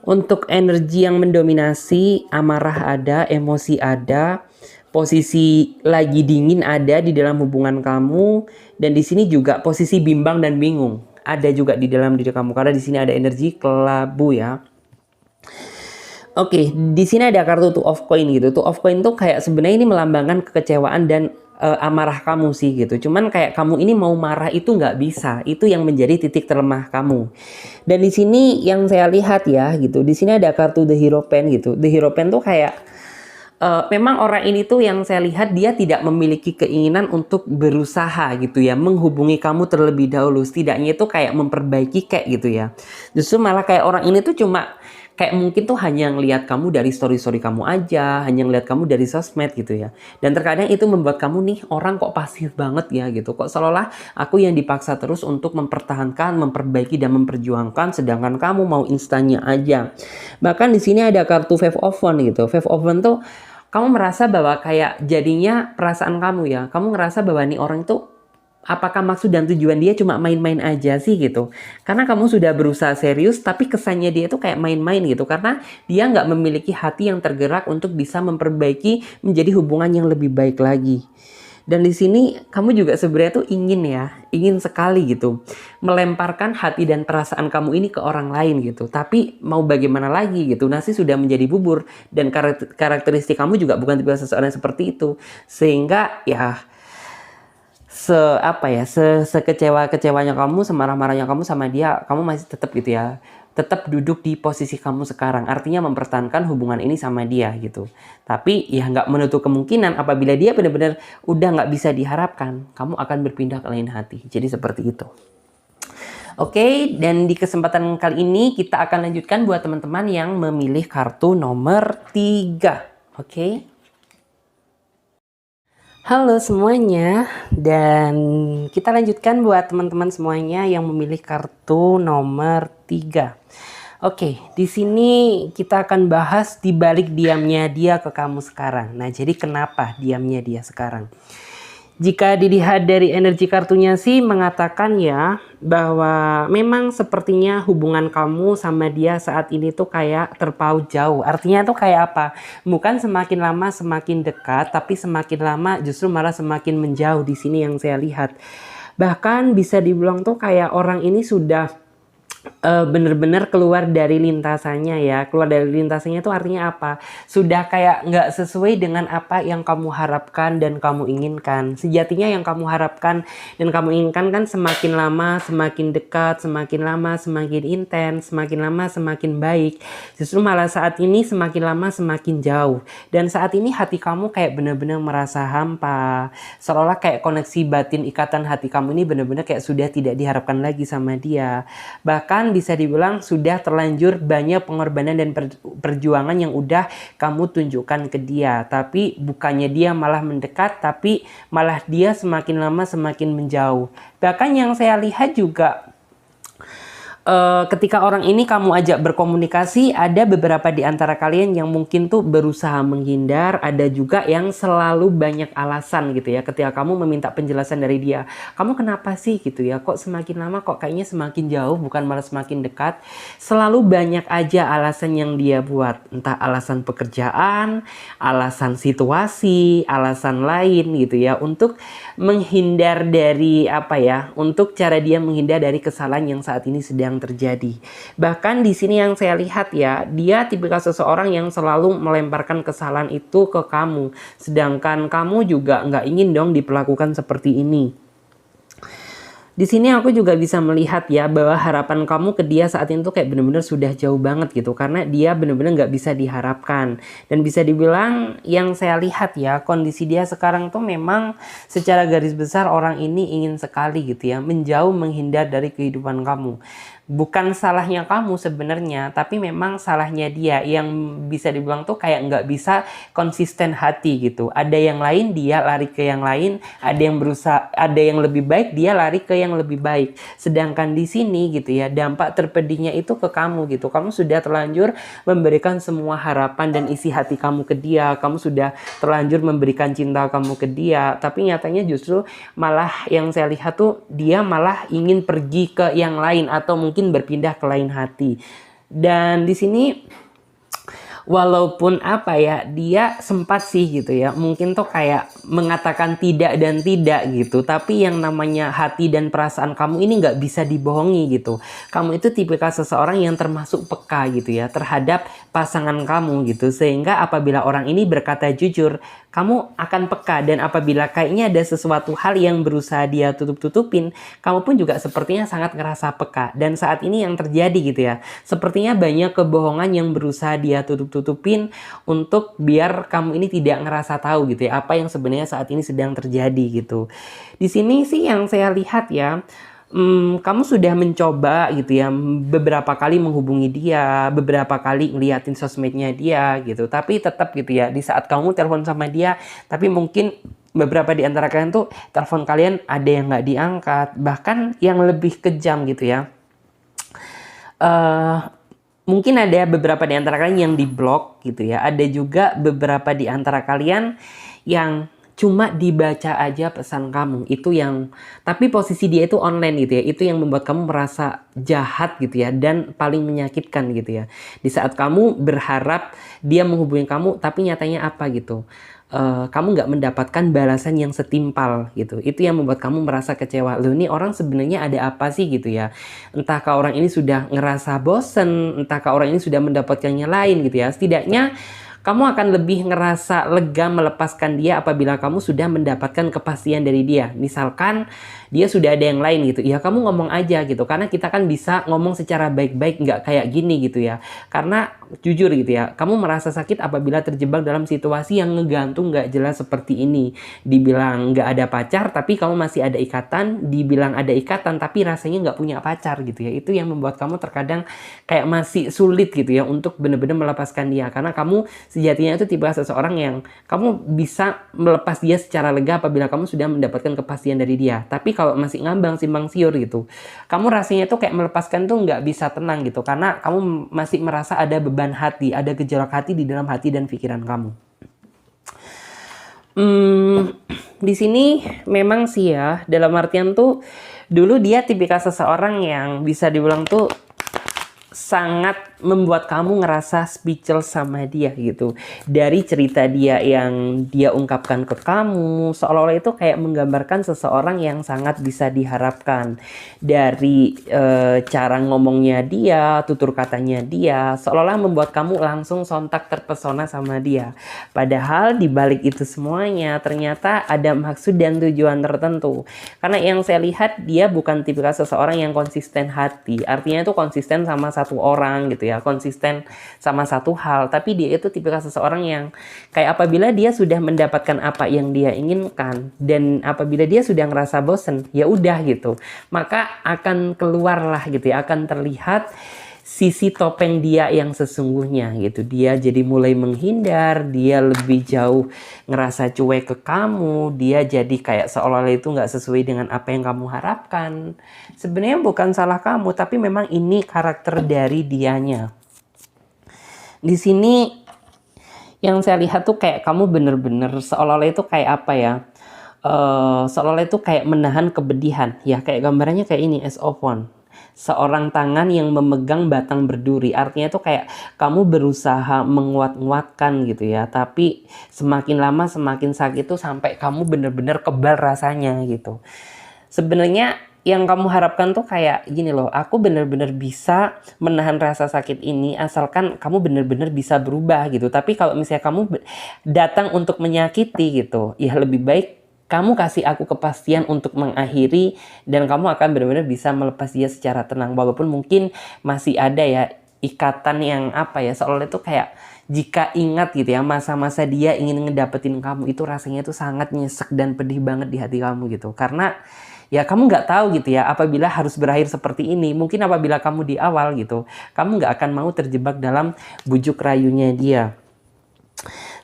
untuk energi yang mendominasi, amarah ada, emosi ada, posisi lagi dingin ada di dalam hubungan kamu, dan di sini juga posisi bimbang dan bingung ada juga di dalam diri kamu karena di sini ada energi kelabu ya. Oke, di sini ada kartu Two of Coin gitu. Two of Coin tuh kayak sebenarnya ini melambangkan kekecewaan dan amarah kamu sih gitu. Cuman kayak kamu ini mau marah itu nggak bisa. Itu yang menjadi titik terlemah kamu. Dan di sini yang saya lihat ya gitu. Di sini ada kartu The Hierophant gitu. The Hierophant tuh kayak memang orang ini tuh yang saya lihat dia tidak memiliki keinginan untuk berusaha gitu ya, menghubungi kamu terlebih dahulu. Setidaknya itu kayak memperbaiki kayak gitu ya. Justru malah kayak orang ini tuh cuma kayak mungkin tuh hanya ngelihat kamu dari story-story kamu aja, hanya ngelihat kamu dari sosmed gitu ya. Dan terkadang itu membuat kamu nih orang kok pasif banget ya gitu. Kok seolah-olah aku yang dipaksa terus untuk mempertahankan, memperbaiki dan memperjuangkan sedangkan kamu mau instannya aja. Bahkan di sini ada kartu Five of Wands gitu. Five of Wands tuh kamu merasa bahwa kayak jadinya perasaan kamu ya, kamu ngerasa bahwa nih orang itu apakah maksud dan tujuan dia cuma main-main aja sih gitu. Karena kamu sudah berusaha serius tapi kesannya dia itu kayak main-main gitu. Karena dia nggak memiliki hati yang tergerak untuk bisa memperbaiki menjadi hubungan yang lebih baik lagi. Dan di sini kamu juga sebenarnya tuh ingin sekali gitu melemparkan hati dan perasaan kamu ini ke orang lain gitu. Tapi mau bagaimana lagi gitu, nasi sudah menjadi bubur dan karakteristik kamu juga bukan tipe seseorang yang seperti itu. Sehingga ya sekecewa-kecewanya kamu, semarah-marahnya kamu sama dia, kamu masih tetap gitu ya. Tetap duduk di posisi kamu sekarang. Artinya mempertahankan hubungan ini sama dia gitu. Tapi ya nggak menutup kemungkinan apabila dia benar-benar udah nggak bisa diharapkan, kamu akan berpindah ke lain hati. Jadi seperti itu. Oke, dan di kesempatan kali ini kita akan lanjutkan buat teman-teman yang memilih kartu nomor 3. Oke. Halo semuanya, dan kita lanjutkan buat teman-teman semuanya yang memilih kartu nomor 3. Oke, di sini kita akan bahas di balik diamnya dia ke kamu sekarang. Nah, jadi kenapa diamnya dia sekarang? Jika dilihat dari energi kartunya sih mengatakan ya bahwa memang sepertinya hubungan kamu sama dia saat ini tuh kayak terpaut jauh. Artinya tuh kayak apa? Bukan semakin lama semakin dekat, tapi semakin lama justru malah semakin menjauh di sini yang saya lihat. Bahkan bisa dibilang tuh kayak orang ini sudah bener-bener keluar dari lintasannya ya. Keluar dari lintasannya itu artinya apa? Sudah kayak nggak sesuai dengan apa yang kamu harapkan dan kamu inginkan. Sejatinya yang kamu harapkan dan kamu inginkan kan semakin lama semakin dekat, semakin lama semakin intens, semakin lama semakin baik. Justru malah saat ini semakin lama semakin jauh. Dan saat ini hati kamu kayak bener-bener merasa hampa. Seolah-olah kayak koneksi batin ikatan hati kamu ini bener-bener kayak sudah tidak diharapkan lagi sama dia. Bahkan bisa dibilang sudah terlanjur banyak pengorbanan dan perjuangan yang udah kamu tunjukkan ke dia. Tapi bukannya dia malah mendekat, tapi malah dia semakin lama semakin menjauh. Bahkan yang saya lihat juga ketika orang ini kamu ajak berkomunikasi, ada beberapa di antara kalian yang mungkin tuh berusaha menghindar, ada juga yang selalu banyak alasan gitu ya ketika kamu meminta penjelasan dari dia. Kamu kenapa sih gitu ya, kok semakin lama kok kayaknya semakin jauh bukan malah semakin dekat. Selalu banyak aja alasan yang dia buat, entah alasan pekerjaan, alasan situasi, alasan lain gitu ya, untuk menghindar dari untuk cara dia menghindar dari kesalahan yang saat ini sedang terjadi. Bahkan di sini yang saya lihat ya, dia tipikal seseorang yang selalu melemparkan kesalahan itu ke kamu, sedangkan kamu juga nggak ingin dong diperlakukan seperti ini. Di sini aku juga bisa melihat ya bahwa harapan kamu ke dia saat ini tuh kayak bener-bener sudah jauh banget gitu, karena dia bener-bener nggak bisa diharapkan. Dan bisa dibilang yang saya lihat ya, kondisi dia sekarang tuh memang secara garis besar orang ini ingin sekali gitu ya menjauh, menghindar dari kehidupan kamu. Bukan salahnya kamu sebenarnya, tapi memang salahnya dia yang bisa dibilang tuh kayak nggak bisa konsisten hati gitu. Ada yang lain dia lari ke yang lain, ada yang berusaha, ada yang lebih baik dia lari ke yang lebih baik. Sedangkan di sini gitu ya, dampak terpedihnya itu ke kamu gitu. Kamu sudah terlanjur memberikan semua harapan dan isi hati kamu ke dia. Kamu sudah terlanjur memberikan cinta kamu ke dia. Tapi nyatanya justru malah yang saya lihat tuh dia malah ingin pergi ke yang lain atau mungkin berpindah ke lain hati. Dan di sini walaupun dia sempat sih gitu ya mungkin tuh kayak mengatakan tidak dan tidak gitu, tapi yang namanya hati dan perasaan kamu ini nggak bisa dibohongi gitu. Kamu itu tipikal seseorang yang termasuk peka gitu ya terhadap pasangan kamu gitu, sehingga apabila orang ini berkata jujur, kamu akan peka. Dan apabila kayaknya ada sesuatu hal yang berusaha dia tutup-tutupin, kamu pun juga sepertinya sangat ngerasa peka. Dan saat ini yang terjadi gitu ya, sepertinya banyak kebohongan yang berusaha dia tutup tutup-tutupin untuk biar kamu ini tidak ngerasa tahu gitu ya apa yang sebenarnya saat ini sedang terjadi gitu. Di sini sih yang saya lihat ya, kamu sudah mencoba gitu ya beberapa kali menghubungi dia, beberapa kali ngeliatin sosmednya dia gitu, tapi tetap gitu ya di saat kamu telepon sama dia, tapi mungkin beberapa di antara kalian tuh telepon kalian ada yang nggak diangkat, bahkan yang lebih kejam gitu ya. Mungkin ada beberapa di antara kalian yang diblok gitu ya, ada juga beberapa di antara kalian yang cuma dibaca aja pesan kamu, itu yang tapi posisi dia itu online gitu ya, itu yang membuat kamu merasa jahat gitu ya dan paling menyakitkan gitu ya. Di saat kamu berharap dia menghubungi kamu tapi nyatanya apa gitu, kamu nggak mendapatkan balasan yang setimpal gitu. Itu yang membuat kamu merasa kecewa. Loh, ini orang sebenarnya ada apa sih gitu ya. Entahkah orang ini sudah ngerasa bosen, entahkah orang ini sudah mendapatkannya lain gitu ya. Setidaknya kamu akan lebih ngerasa lega melepaskan dia apabila kamu sudah mendapatkan kepastian dari dia. Misalkan dia sudah ada yang lain gitu, ya kamu ngomong aja gitu. Karena kita kan bisa ngomong secara baik-baik, nggak kayak gini gitu ya. Karena jujur gitu ya, kamu merasa sakit apabila terjebak dalam situasi yang ngegantung nggak jelas seperti ini. Dibilang nggak ada pacar, tapi kamu masih ada ikatan. Dibilang ada ikatan, tapi rasanya nggak punya pacar gitu ya. Itu yang membuat kamu terkadang kayak masih sulit gitu ya untuk benar-benar melepaskan dia. Karena kamu sejatinya itu tipe seseorang yang kamu bisa melepas dia secara lega apabila kamu sudah mendapatkan kepastian dari dia. Tapi kalau masih ngambang simpang siur gitu, kamu rasanya tuh kayak melepaskan tuh nggak bisa tenang gitu, karena kamu masih merasa ada beban hati, ada gejolak hati di dalam hati dan pikiran kamu. Di sini memang sih ya, dalam artian tuh dulu dia tipikal seseorang yang bisa dibilang tuh sangat membuat kamu ngerasa speechless sama dia gitu. Dari cerita dia yang dia ungkapkan ke kamu, seolah-olah itu kayak menggambarkan seseorang yang sangat bisa diharapkan. Dari cara ngomongnya dia, tutur katanya dia, seolah-olah membuat kamu langsung sontak terpesona sama dia. Padahal di balik itu semuanya ternyata ada maksud dan tujuan tertentu. Karena yang saya lihat dia bukan tipikal seseorang yang konsisten hati. Artinya itu konsisten sama satu orang gitu ya, konsisten sama satu hal, tapi dia itu tipikal seseorang yang kayak apabila dia sudah mendapatkan apa yang dia inginkan dan apabila dia sudah ngerasa bosen, ya udah gitu, maka akan keluarlah gitu ya, akan terlihat sisi topeng dia yang sesungguhnya gitu. Dia jadi mulai menghindar, dia lebih jauh ngerasa cuek ke kamu, dia jadi kayak seolah-olah itu nggak sesuai dengan apa yang kamu harapkan. Sebenarnya bukan salah kamu, tapi memang ini karakter dari dianya. Di sini yang saya lihat tuh kayak kamu bener-bener seolah-olah itu kayak apa ya, seolah-olah itu kayak menahan kepedihan ya, kayak gambarannya kayak ini, Ace of Wands, seorang tangan yang memegang batang berduri. Artinya itu kayak kamu berusaha menguat-nguatkan gitu ya, tapi semakin lama semakin sakit tuh sampai kamu bener-bener kebal rasanya gitu. Sebenarnya yang kamu harapkan tuh kayak gini loh, aku bener-bener bisa menahan rasa sakit ini asalkan kamu bener-bener bisa berubah gitu. Tapi kalau misalnya kamu datang untuk menyakiti gitu, ya lebih baik kamu kasih aku kepastian untuk mengakhiri dan kamu akan benar-benar bisa melepas dia secara tenang. Walaupun mungkin masih ada ya ikatan yang apa ya, seolah itu kayak jika ingat gitu ya masa-masa dia ingin ngedapetin kamu, itu rasanya tuh sangat nyesek dan pedih banget di hati kamu gitu. Karena ya kamu nggak tahu gitu ya apabila harus berakhir seperti ini. Mungkin apabila kamu di awal gitu, kamu nggak akan mau terjebak dalam bujuk rayunya dia.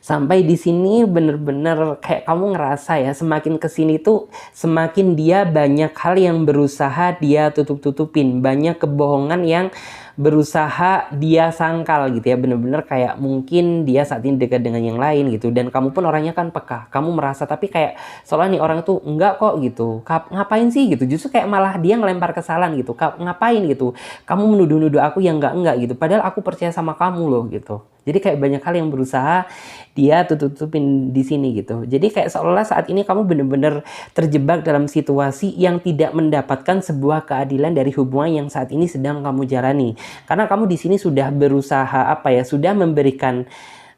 Sampai di sini bener-bener kayak kamu ngerasa ya semakin kesini tuh semakin dia banyak hal yang berusaha dia tutup-tutupin, banyak kebohongan yang berusaha dia sangkal gitu ya, bener-bener kayak mungkin dia saat ini dekat dengan yang lain gitu, dan kamu pun orangnya kan peka, kamu merasa tapi kayak soalnya nih orang tuh enggak kok gitu, ngapain sih gitu, justru kayak malah dia ngelempar kesalahan gitu, ngapain gitu, kamu menuduh-nuduh aku yang enggak gitu, padahal aku percaya sama kamu loh gitu. Jadi kayak banyak hal yang berusaha dia tutup-tutupin di sini gitu. Jadi kayak seolah saat ini kamu benar-benar terjebak dalam situasi yang tidak mendapatkan sebuah keadilan dari hubungan yang saat ini sedang kamu jalani. Karena kamu di sini sudah berusaha apa ya, sudah memberikan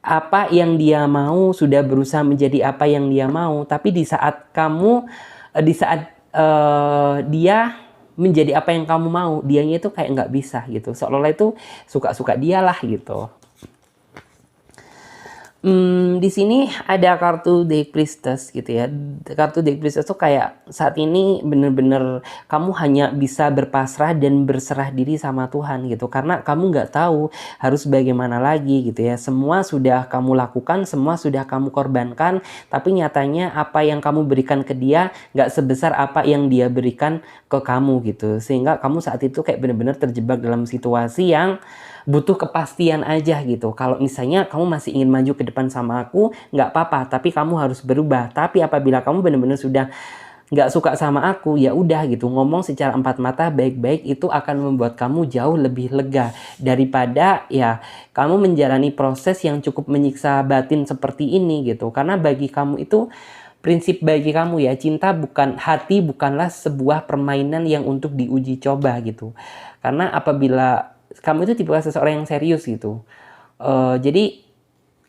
apa yang dia mau, sudah berusaha menjadi apa yang dia mau. Tapi di saat kamu, dia menjadi apa yang kamu mau, dianya itu kayak nggak bisa gitu. Seolah-olah itu suka-suka dialah gitu. Di sini ada kartu The Priestess gitu ya. Kartu The Priestess tuh kayak saat ini bener-bener kamu hanya bisa berpasrah dan berserah diri sama Tuhan gitu. Karena kamu nggak tahu harus bagaimana lagi gitu ya. Semua sudah kamu lakukan, semua sudah kamu korbankan. Tapi nyatanya apa yang kamu berikan ke dia nggak sebesar apa yang dia berikan ke kamu gitu. Sehingga kamu saat itu kayak bener-bener terjebak dalam situasi yang butuh kepastian aja gitu. Kalau misalnya kamu masih ingin maju ke depan sama aku, nggak apa-apa, tapi kamu harus berubah. Tapi apabila kamu benar-benar sudah nggak suka sama aku, ya udah gitu, ngomong secara empat mata baik-baik itu akan membuat kamu jauh lebih lega daripada ya kamu menjalani proses yang cukup menyiksa batin seperti ini gitu. Karena bagi kamu itu prinsip bagi kamu ya, cinta bukan hati bukanlah sebuah permainan yang untuk diuji coba gitu. Karena apabila kamu itu tipe seseorang yang serius gitu, jadi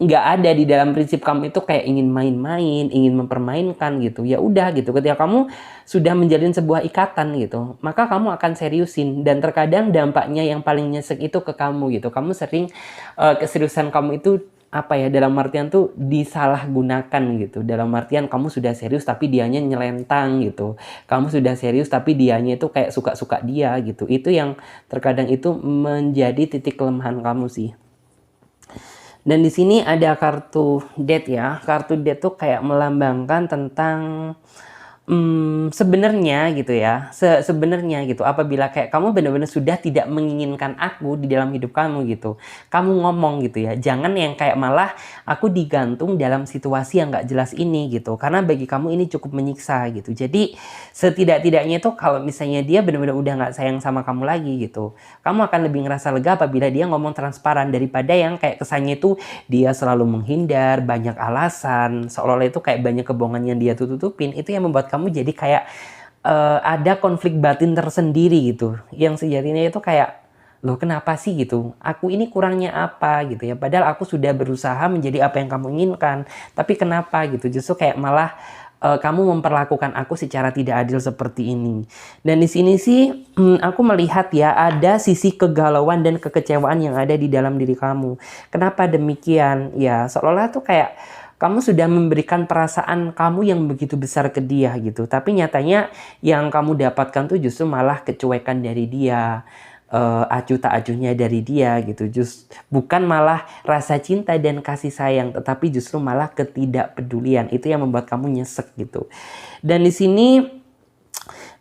nggak ada di dalam prinsip kamu itu kayak ingin main-main, ingin mempermainkan gitu. Ya udah gitu. Ketika kamu sudah menjalin sebuah ikatan gitu, maka kamu akan seriusin dan terkadang dampaknya yang paling nyesek itu ke kamu gitu. Kamu sering keseriusan kamu itu apa ya, dalam artian tuh disalahgunakan gitu. Dalam artian kamu sudah serius tapi dianya nyelentang gitu. Kamu sudah serius tapi dianya itu kayak suka-suka dia gitu. Itu yang terkadang itu menjadi titik kelemahan kamu sih. Dan di sini ada kartu Death ya. Kartu Death tuh kayak melambangkan tentang sebenarnya gitu ya. Sebenarnya gitu. Apabila kayak kamu benar-benar sudah tidak menginginkan aku di dalam hidup kamu gitu. Kamu ngomong gitu ya. Jangan yang kayak malah aku digantung dalam situasi yang nggak jelas ini gitu. Karena bagi kamu ini cukup menyiksa gitu. Jadi setidak-tidaknya itu kalau misalnya dia benar-benar udah nggak sayang sama kamu lagi gitu, kamu akan lebih ngerasa lega apabila dia ngomong transparan daripada yang kayak kesannya itu dia selalu menghindar, banyak alasan, seolah-olah itu kayak banyak kebohongan yang dia tutupin. Itu yang membuat kamu jadi kayak ada konflik batin tersendiri gitu, yang sejatinya itu kayak loh kenapa sih gitu, aku ini kurangnya apa gitu ya, padahal aku sudah berusaha menjadi apa yang kamu inginkan, tapi kenapa gitu, justru kayak malah kamu memperlakukan aku secara tidak adil seperti ini. Dan di sini sih aku melihat ya ada sisi kegalauan dan kekecewaan yang ada di dalam diri kamu. Kenapa demikian? Ya seolah-olah tuh kayak kamu sudah memberikan perasaan kamu yang begitu besar ke dia gitu. Tapi nyatanya yang kamu dapatkan tuh justru malah kecuekan dari dia, acuh tak acuhnya dari dia gitu. Bukan malah rasa cinta dan kasih sayang, tetapi justru malah ketidakpedulian. Itu yang membuat kamu nyesek gitu. Dan di sini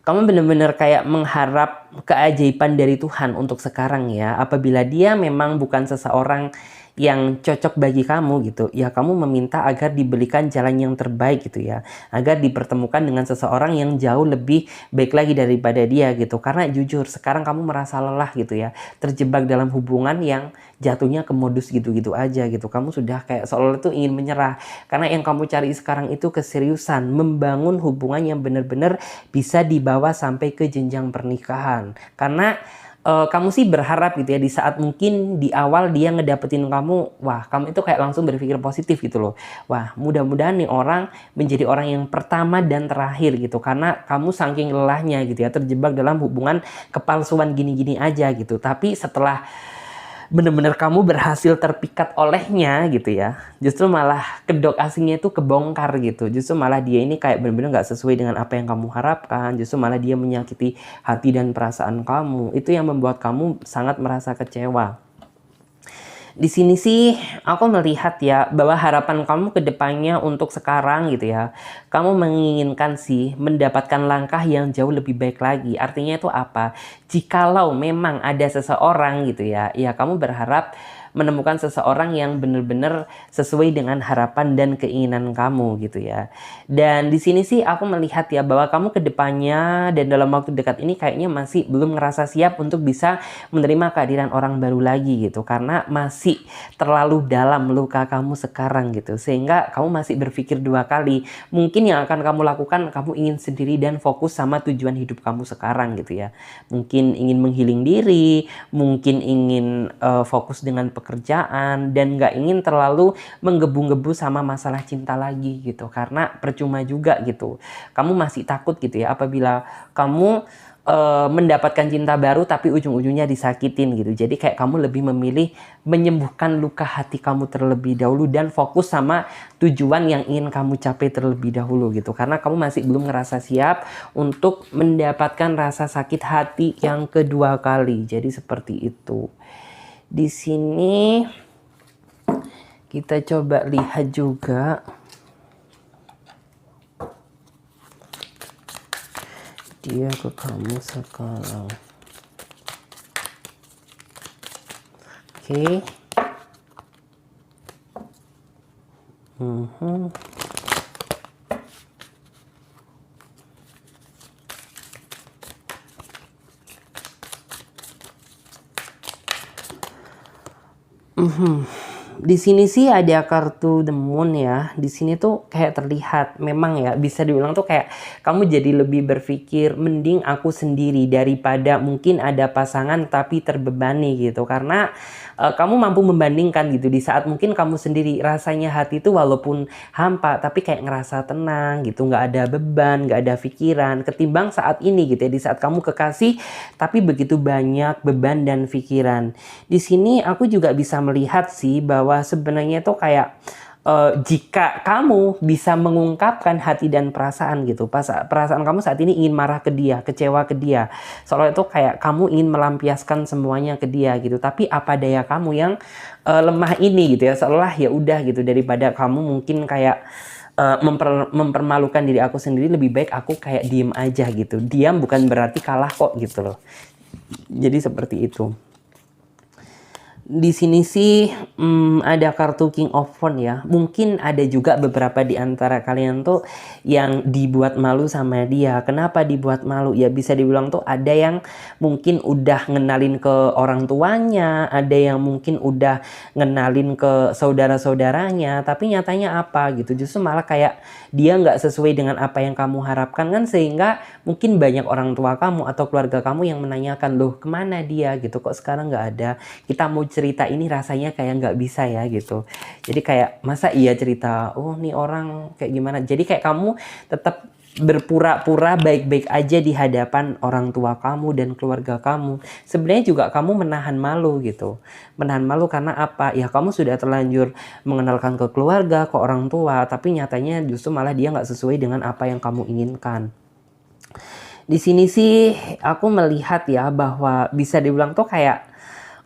kamu benar-benar kayak mengharap keajaiban dari Tuhan untuk sekarang ya. Apabila dia memang bukan seseorang yang cocok bagi kamu gitu, ya kamu meminta agar diberikan jalan yang terbaik gitu ya, agar dipertemukan dengan seseorang yang jauh lebih baik lagi daripada dia gitu. Karena jujur sekarang kamu merasa lelah gitu ya, terjebak dalam hubungan yang jatuhnya ke modus gitu-gitu aja gitu. Kamu sudah kayak seolah itu ingin menyerah, karena yang kamu cari sekarang itu keseriusan, membangun hubungan yang benar-benar bisa dibawa sampai ke jenjang pernikahan. Karena kamu sih berharap gitu ya, di saat mungkin di awal dia ngedapetin kamu, wah kamu itu kayak langsung berpikir positif gitu loh. Wah mudah-mudahan nih orang menjadi orang yang pertama dan terakhir gitu. Karena kamu saking lelahnya gitu ya, terjebak dalam hubungan kepalsuan gini-gini aja gitu. Tapi setelah bener-bener kamu berhasil terpikat olehnya gitu ya, justru malah kedok asingnya itu kebongkar gitu. Justru malah dia ini kayak bener-bener gak sesuai dengan apa yang kamu harapkan. Justru malah dia menyakiti hati dan perasaan kamu. Itu yang membuat kamu sangat merasa kecewa. Di sini sih aku melihat ya bahwa harapan kamu ke depannya untuk sekarang gitu ya, kamu menginginkan sih mendapatkan langkah yang jauh lebih baik lagi. Artinya itu apa? Jikalau memang ada seseorang gitu ya, ya kamu berharap menemukan seseorang yang benar-benar sesuai dengan harapan dan keinginan kamu gitu ya. Dan di sini sih aku melihat ya bahwa kamu ke depannya dan dalam waktu dekat ini kayaknya masih belum ngerasa siap untuk bisa menerima kehadiran orang baru lagi gitu, karena masih terlalu dalam luka kamu sekarang gitu, sehingga kamu masih berpikir dua kali. Mungkin yang akan kamu lakukan, kamu ingin sendiri dan fokus sama tujuan hidup kamu sekarang gitu ya. Mungkin ingin menghealing diri, mungkin ingin fokus dengan pekerjaan, dan gak ingin terlalu menggebu-gebu sama masalah cinta lagi gitu, karena percuma juga gitu. Kamu masih takut gitu ya apabila kamu mendapatkan cinta baru tapi ujung-ujungnya disakitin gitu. Jadi kayak kamu lebih memilih menyembuhkan luka hati kamu terlebih dahulu dan fokus sama tujuan yang ingin kamu capai terlebih dahulu gitu. Karena kamu masih belum ngerasa siap untuk mendapatkan rasa sakit hati yang kedua kali. Jadi seperti itu. Di sini kita coba lihat juga dia ke kamu sekarang. Oke. Di sini sih ada kartu The Moon ya. Di sini tuh kayak terlihat memang ya bisa dibilang tuh kayak kamu jadi lebih berpikir mending aku sendiri daripada mungkin ada pasangan tapi terbebani gitu. Karena kamu mampu membandingkan gitu di saat mungkin kamu sendiri rasanya hati itu walaupun hampa tapi kayak ngerasa tenang gitu, nggak ada beban, nggak ada pikiran ketimbang saat ini gitu ya, di saat kamu kekasih tapi begitu banyak beban dan pikiran. Di sini aku juga bisa melihat sih bahwa sebenarnya tuh kayak jika kamu bisa mengungkapkan hati dan perasaan gitu, perasaan kamu saat ini ingin marah ke dia, kecewa ke dia, soalnya itu kayak kamu ingin melampiaskan semuanya ke dia gitu, tapi apa daya kamu yang lemah ini gitu ya, seolah ya udah gitu, daripada kamu mungkin kayak mempermalukan diri aku sendiri, lebih baik aku kayak diem aja gitu. Diam bukan berarti kalah kok gitu loh. Jadi seperti itu. Di sini sih ada kartu King of Wands ya. Mungkin ada juga beberapa di antara kalian tuh yang dibuat malu sama dia. Kenapa dibuat malu? Ya bisa dibilang tuh ada yang mungkin udah ngenalin ke orang tuanya, ada yang mungkin udah ngenalin ke saudara-saudaranya, tapi nyatanya apa gitu. Justru malah kayak dia nggak sesuai dengan apa yang kamu harapkan kan, sehingga mungkin banyak orang tua kamu atau keluarga kamu yang menanyakan, loh kemana dia gitu, kok sekarang nggak ada, kita mau cerita ini rasanya kayak nggak bisa ya gitu. Jadi kayak masa iya cerita, oh nih orang kayak gimana. Jadi kayak kamu tetap berpura-pura baik-baik aja di hadapan orang tua kamu dan keluarga kamu. Sebenarnya juga kamu menahan malu gitu. Menahan malu karena apa? Ya kamu sudah terlanjur mengenalkan ke keluarga, ke orang tua, tapi nyatanya justru malah dia nggak sesuai dengan apa yang kamu inginkan. Di sini sih aku melihat ya bahwa bisa dibilang tuh kayak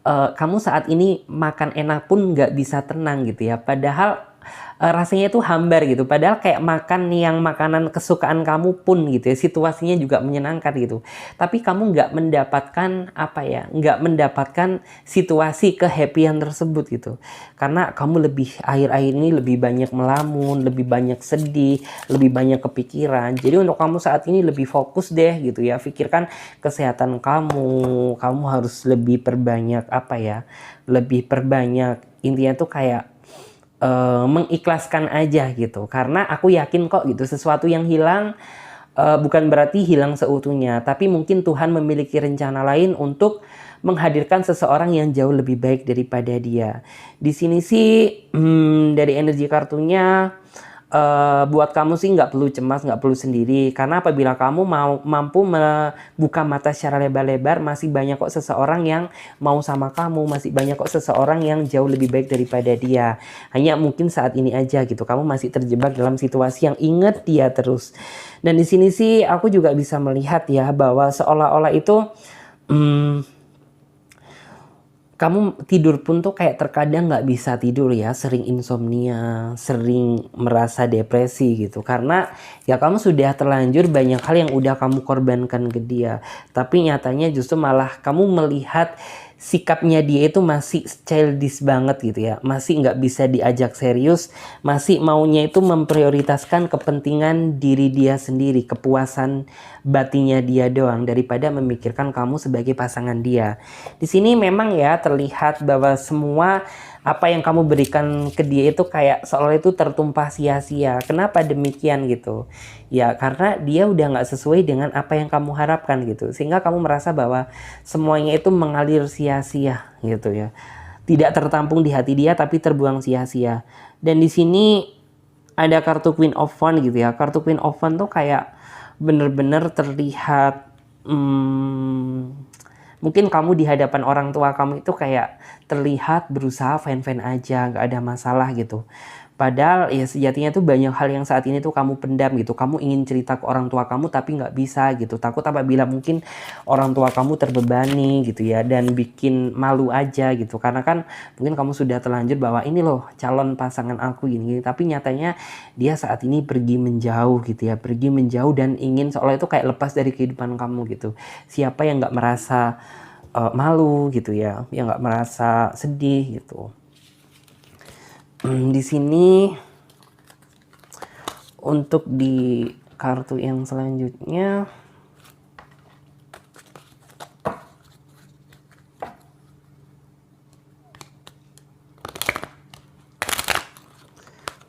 kamu saat ini makan enak pun nggak bisa tenang gitu ya. Padahal rasanya itu hambar gitu. Padahal kayak makan yang makanan kesukaan kamu pun gitu ya. Situasinya juga menyenangkan gitu. Tapi kamu nggak mendapatkan apa ya, nggak mendapatkan situasi kehappyan tersebut gitu. Karena kamu lebih akhir-akhir ini lebih banyak melamun, lebih banyak sedih, lebih banyak kepikiran. Jadi untuk kamu saat ini lebih fokus deh gitu ya. Pikirkan kesehatan kamu. Kamu harus lebih perbanyak apa ya, lebih perbanyak, intinya tuh kayak mengikhlaskan aja gitu. Karena aku yakin kok gitu, sesuatu yang hilang bukan berarti hilang seutuhnya, tapi mungkin Tuhan memiliki rencana lain untuk menghadirkan seseorang yang jauh lebih baik daripada dia. Di sini sih dari energi kartunya, buat kamu sih nggak perlu cemas, nggak perlu sendiri. Karena apabila kamu mampu membuka mata secara lebar-lebar, masih banyak kok seseorang yang mau sama kamu, masih banyak kok seseorang yang jauh lebih baik daripada dia. Hanya mungkin saat ini aja gitu, kamu masih terjebak dalam situasi yang inget dia terus. Dan di sini sih aku juga bisa melihat ya bahwa seolah-olah itu kamu tidur pun tuh kayak terkadang nggak bisa tidur ya, sering insomnia, sering merasa depresi gitu. Karena ya kamu sudah terlanjur banyak hal yang udah kamu korbankan ke dia. Tapi nyatanya justru malah kamu melihat sikapnya dia itu masih childish banget gitu ya. Masih nggak bisa diajak serius, masih maunya itu memprioritaskan kepentingan diri dia sendiri, kepuasan batinnya dia doang daripada memikirkan kamu sebagai pasangan dia. Di sini memang ya terlihat bahwa semua apa yang kamu berikan ke dia itu kayak seolah itu tertumpah sia-sia. Kenapa demikian gitu? Ya karena dia udah nggak sesuai dengan apa yang kamu harapkan gitu. Sehingga kamu merasa bahwa semuanya itu mengalir sia-sia gitu ya. Tidak tertampung di hati dia tapi terbuang sia-sia. Dan di sini ada kartu Queen of Wands gitu ya. Kartu Queen of Wands tuh kayak bener-bener terlihat mungkin kamu di hadapan orang tua kamu itu kayak terlihat berusaha fine-fine aja, nggak ada masalah gitu. Padahal ya sejatinya tuh banyak hal yang saat ini tuh kamu pendam gitu. Kamu ingin cerita ke orang tua kamu tapi nggak bisa gitu. Takut apabila mungkin orang tua kamu terbebani gitu ya. Dan bikin malu aja gitu. Karena kan mungkin kamu sudah terlanjur bahwa ini loh calon pasangan aku gini. Tapi nyatanya dia saat ini pergi menjauh gitu ya. Pergi menjauh dan ingin seolah itu kayak lepas dari kehidupan kamu gitu. Siapa yang nggak merasa malu gitu ya. Yang nggak merasa sedih gitu. Di sini untuk di kartu yang selanjutnya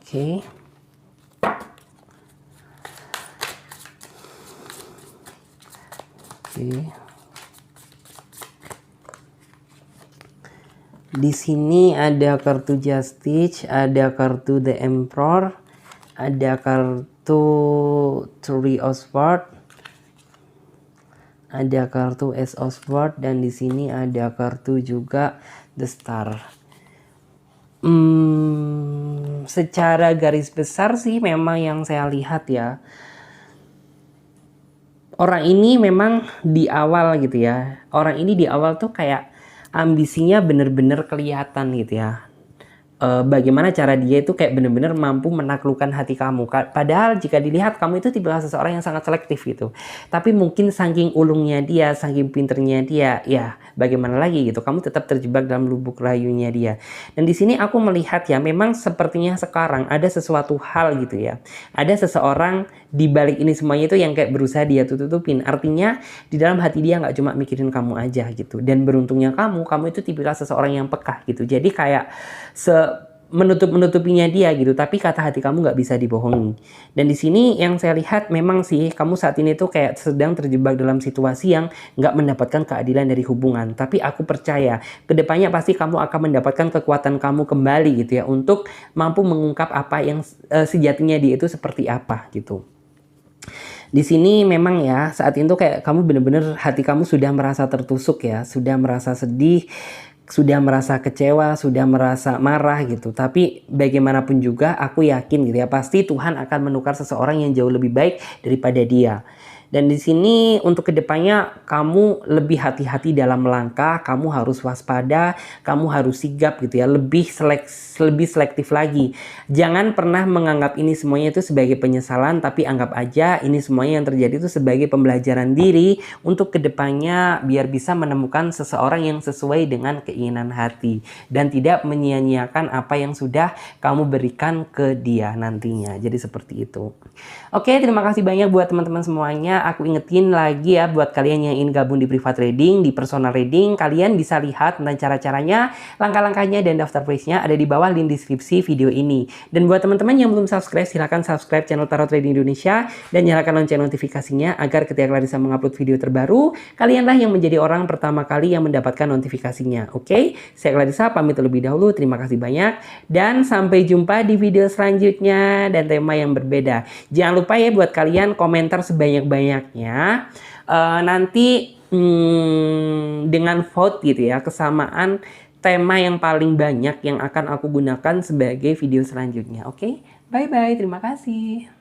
oke. Di sini ada kartu Justice, ada kartu The Emperor, ada kartu Three of Swords, ada kartu Ace of Swords, dan di sini ada kartu juga The Star. Secara garis besar sih memang yang saya lihat ya, orang ini memang di awal gitu ya, orang ini di awal tuh kayak ambisinya bener-bener kelihatan gitu ya. Bagaimana cara dia itu kayak bener-bener mampu menaklukkan hati kamu. Padahal jika dilihat kamu itu tipe seseorang yang sangat selektif gitu. Tapi mungkin saking ulungnya dia, saking pinternya dia, ya bagaimana lagi gitu. Kamu tetap terjebak dalam lubuk rayunya dia. Dan di sini aku melihat ya, memang sepertinya sekarang ada sesuatu hal gitu ya. Ada seseorang di balik ini semuanya itu yang kayak berusaha dia tutupin. Artinya di dalam hati dia nggak cuma mikirin kamu aja gitu. Dan beruntungnya kamu itu tipikal seseorang yang peka gitu. Jadi kayak menutupinya dia gitu, tapi kata hati kamu nggak bisa dibohongi. Dan di sini yang saya lihat memang sih kamu saat ini tuh kayak sedang terjebak dalam situasi yang nggak mendapatkan keadilan dari hubungan. Tapi aku percaya kedepannya pasti kamu akan mendapatkan kekuatan kamu kembali gitu ya, untuk mampu mengungkap apa yang sejatinya dia itu seperti apa gitu. Di sini memang ya saat itu kayak kamu bener-bener hati kamu sudah merasa tertusuk ya, sudah merasa sedih, sudah merasa kecewa, sudah merasa marah gitu. Tapi bagaimanapun juga aku yakin gitu ya, pasti Tuhan akan menukar seseorang yang jauh lebih baik daripada dia. Dan di sini untuk kedepannya kamu lebih hati-hati dalam melangkah, kamu harus waspada, kamu harus sigap gitu ya, lebih selektif lagi. Jangan pernah menganggap ini semuanya itu sebagai penyesalan, tapi anggap aja ini semuanya yang terjadi itu sebagai pembelajaran diri untuk kedepannya biar bisa menemukan seseorang yang sesuai dengan keinginan hati dan tidak menyia-nyiakan apa yang sudah kamu berikan ke dia nantinya. Jadi seperti itu. Oke, terima kasih banyak buat teman-teman semuanya. Aku ingetin lagi ya buat kalian yang ingin gabung di private reading, di personal reading, kalian bisa lihat tentang cara-caranya, langkah-langkahnya, dan daftar price-nya ada di bawah link deskripsi video ini. Dan buat teman-teman yang belum subscribe, silahkan subscribe channel Tarot Trading Indonesia dan nyalakan lonceng notifikasinya agar ketika Clarissa mengupload video terbaru, kalianlah yang menjadi orang pertama kali yang mendapatkan notifikasinya. Oke, saya Clarissa pamit terlebih dahulu. Terima kasih banyak dan sampai jumpa di video selanjutnya dan tema yang berbeda. Jangan lupa ya buat kalian komentar sebanyak-banyaknya. Nanti dengan vote gitu ya, kesamaan tema yang paling banyak yang akan aku gunakan sebagai video selanjutnya. Oke, bye-bye. Terima kasih.